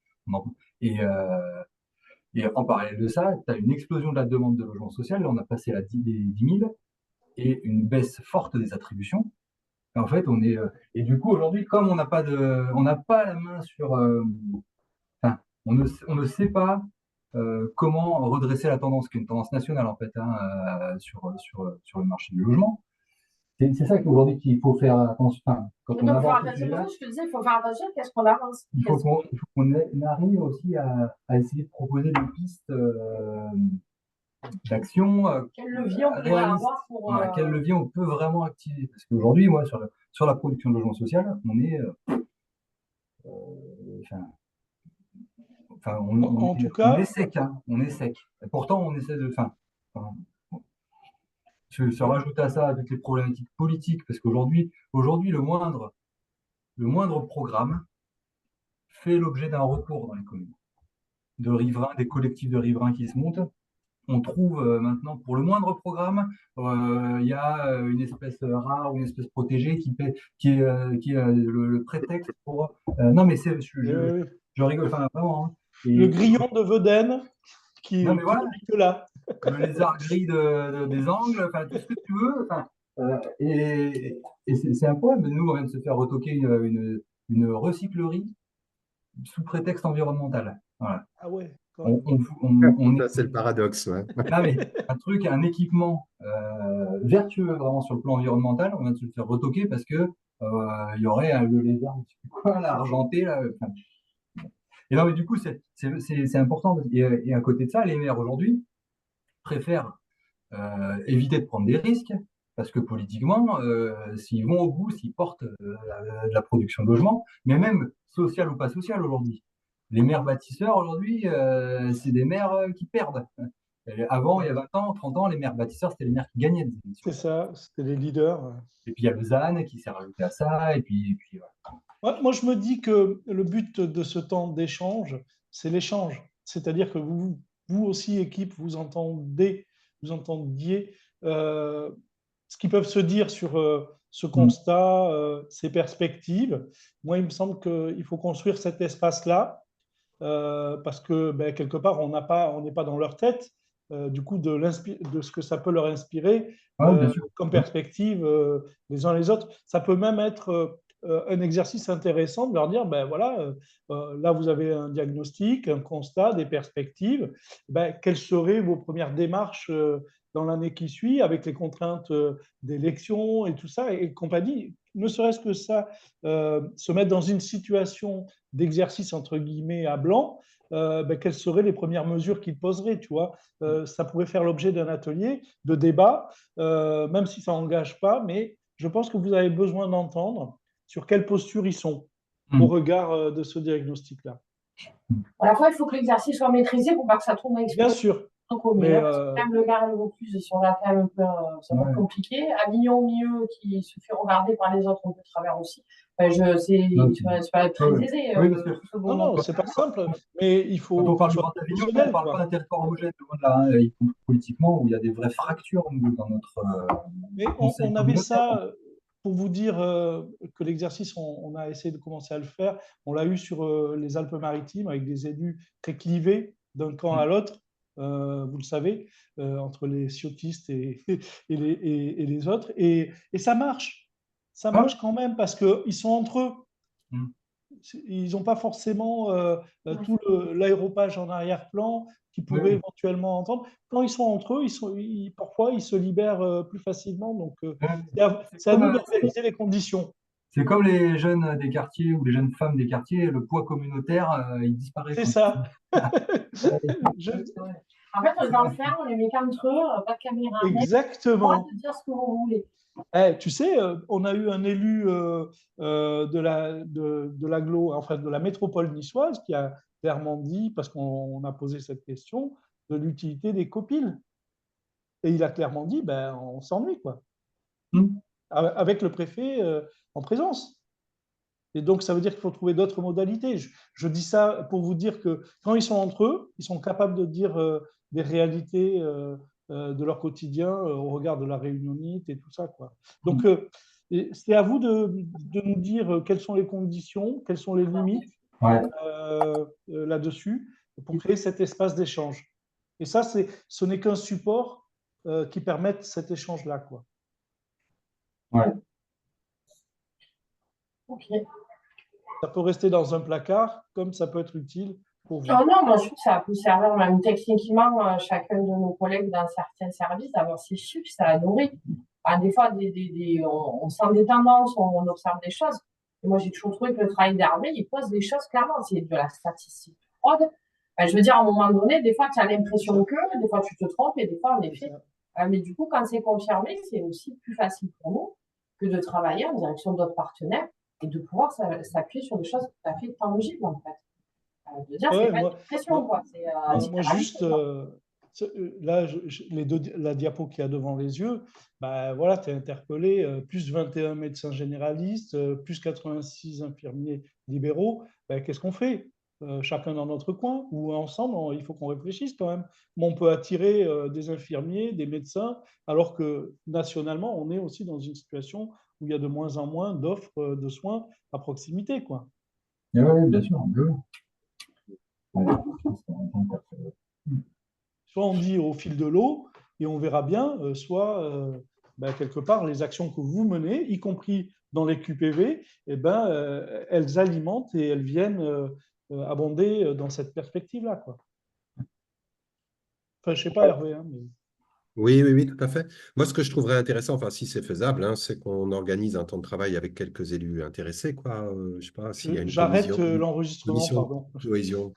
Et en parallèle de ça, tu as une explosion de la demande de logement social. Là, on a passé les 10 000 et une baisse forte des attributions. Et en fait, et du coup, aujourd'hui, comme on n'a pas la main sur. On ne sait pas comment redresser la tendance, qui est une tendance nationale, en fait, sur le marché du logement. C'est ça qu'aujourd'hui qu'il faut faire attention. Quand on aborde ce sujet-là, je te disais, il faut faire attention, qu'est-ce qu'on avance. Il faut qu'on arrive aussi à essayer de proposer des pistes d'action. Quel levier on pourrait avoir pour. Quel levier on peut vraiment activer. Parce qu'aujourd'hui, moi, sur la production de logement social, on est. En tout cas, on est sec. On est sec. Et pourtant, on essaie de. Se rajouter à ça avec les problématiques politiques, parce qu'aujourd'hui, le moindre programme fait l'objet d'un recours dans les communes. De riverains, des collectifs de riverains qui se montent. On trouve maintenant, pour le moindre programme, il y a une espèce rare ou une espèce protégée qui est le prétexte pour. Non, mais je rigole, vraiment. Hein. Le grillon de Vedène qui non, mais voilà. que là. Le lézard gris des angles, tout ce que tu veux. Et c'est un problème. Nous, on vient de se faire retoquer une recyclerie sous prétexte environnemental. Voilà. Ah ouais. C'est le paradoxe. Ouais. Mais un équipement vertueux vraiment sur le plan environnemental, on vient de se le faire retoquer parce que il y aurait le lézard, l'argenté là. Et non, mais du coup, c'est important. Et à côté de ça, les maires aujourd'hui préfèrent éviter de prendre des risques, parce que politiquement, s'ils vont au bout, s'ils portent la production de logement, mais même social ou pas social aujourd'hui. Les maires bâtisseurs aujourd'hui, c'est des maires qui perdent. Avant, il y a 20 ans, 30 ans, les maires bâtisseurs, c'était les maires qui gagnaient. C'est ça, c'était les leaders. Et puis il y a le ZAN qui s'est rajouté à ça, et puis voilà. Moi, je me dis que le but de ce temps d'échange, c'est l'échange. C'est-à-dire que vous aussi, équipe, vous entendiez ce qu'ils peuvent se dire sur ce constat, ces perspectives. Moi, il me semble qu'il faut construire cet espace-là parce que ben, quelque part, on n'est pas dans leur tête. Du coup, de ce que ça peut leur inspirer Bien sûr. comme perspective les uns les autres. Ça peut même être un exercice intéressant de leur dire, ben voilà, là vous avez un diagnostic, un constat, des perspectives. Ben, quelles seraient vos premières démarches dans l'année qui suit avec les contraintes d'élection et tout ça et compagnie. Ne serait-ce que ça, se mettre dans une situation d'exercice entre guillemets à blanc, ben, quelles seraient les premières mesures qu'ils poseraient, tu vois. Ça pourrait faire l'objet d'un atelier, de débat, même si ça n'engage pas, mais je pense que vous avez besoin d'entendre sur quelle posture ils sont au regard de ce diagnostic-là. À la fois, il faut que l'exercice soit maîtrisé pour pas que ça tombe à Bien sûr. Mais même le Gard et le Vaucluse, si on a quand même un peu, ça va être compliqué. Avignon au milieu, qui se fait regarder par les autres, on peut travers aussi. C'est pas très aisé. Non, c'est pas simple, mais il faut. Quand on parle d'Avignon, on ne parle pas d'un territoire homogène, là, politiquement, où il y a des vraies fractures dans notre. Mais on avait ça. Pour vous dire que l'exercice, on a essayé de commencer à le faire. On l'a eu sur les Alpes-Maritimes avec des élus très clivés d'un camp à l'autre. Vous le savez, entre les ciotistes et les autres. Et ça marche. Ça marche quand même parce qu'ils sont entre eux. Ils n'ont pas forcément tout l'aéropage en arrière-plan qu'ils pourraient éventuellement entendre. Quand ils sont entre eux, parfois, ils se libèrent plus facilement. Donc, c'est à nous d'organiser les conditions. C'est comme les jeunes des quartiers ou les jeunes femmes des quartiers, le poids communautaire, il disparaît. C'est ça. En fait, dans le fer, on les met qu'entre eux, pas de caméra. Exactement. De dire ce que vous voulez. Tu sais, on a eu un élu de l'agglo, enfin de la métropole niçoise qui a clairement dit, parce qu'on a posé cette question, de l'utilité des copiles. Et il a clairement dit, ben, on s'ennuie, quoi. Avec le préfet en présence. Et donc, ça veut dire qu'il faut trouver d'autres modalités. Je dis ça pour vous dire que quand ils sont entre eux, ils sont capables de dire des réalités de leur quotidien au regard de la réunionite et tout ça, quoi. Donc, c'est à vous de nous dire quelles sont les conditions, quelles sont les limites là-dessus pour créer cet espace d'échange. Et ça, ce n'est qu'un support qui permette cet échange-là, quoi. Ok. Ça peut rester dans un placard, comme ça peut être utile pour vous. Non, moi je trouve que ça peut servir même techniquement chacun de nos collègues dans certains services d'avoir ces chiffres, ça a nourri. Des fois, on sent des tendances, on observe des choses. Et moi, j'ai toujours trouvé que le travail d'Hervé, il pose des choses clairement. C'est de la statistique fraude. Je veux dire, à un moment donné, des fois, tu as l'impression que, des fois, tu te trompes, et des fois, en effet. Mais du coup, quand c'est confirmé, c'est aussi plus facile pour nous que de travailler en direction d'autres partenaires et de pouvoir s'appuyer sur des choses tout à fait tangibles, en fait. De dire, c'est pas une pression, quoi. Moi, juste, là, la diapo qu'il y a devant les yeux, bah, voilà, tu es interpellé, plus 21 médecins généralistes, plus 86 infirmiers libéraux. Bah, qu'est-ce qu'on fait chacun dans notre coin ou ensemble, il faut qu'on réfléchisse quand même. On peut attirer des infirmiers, des médecins, alors que nationalement, on est aussi dans une situation où il y a de moins en moins d'offres de soins à proximité, quoi. Oui, bien sûr. Soit on dit au fil de l'eau et on verra bien, soit quelque part les actions que vous menez, y compris dans les QPV, elles alimentent et elles viennent abonder dans cette perspective-là, quoi. Enfin, je ne sais pas, Hervé. Mais... Oui, tout à fait. Moi, ce que je trouverais intéressant, enfin, si c'est faisable, c'est qu'on organise un temps de travail avec quelques élus intéressés, quoi. Je sais pas s'il y a une J'arrête commission l'enregistrement, pardon. cohésion.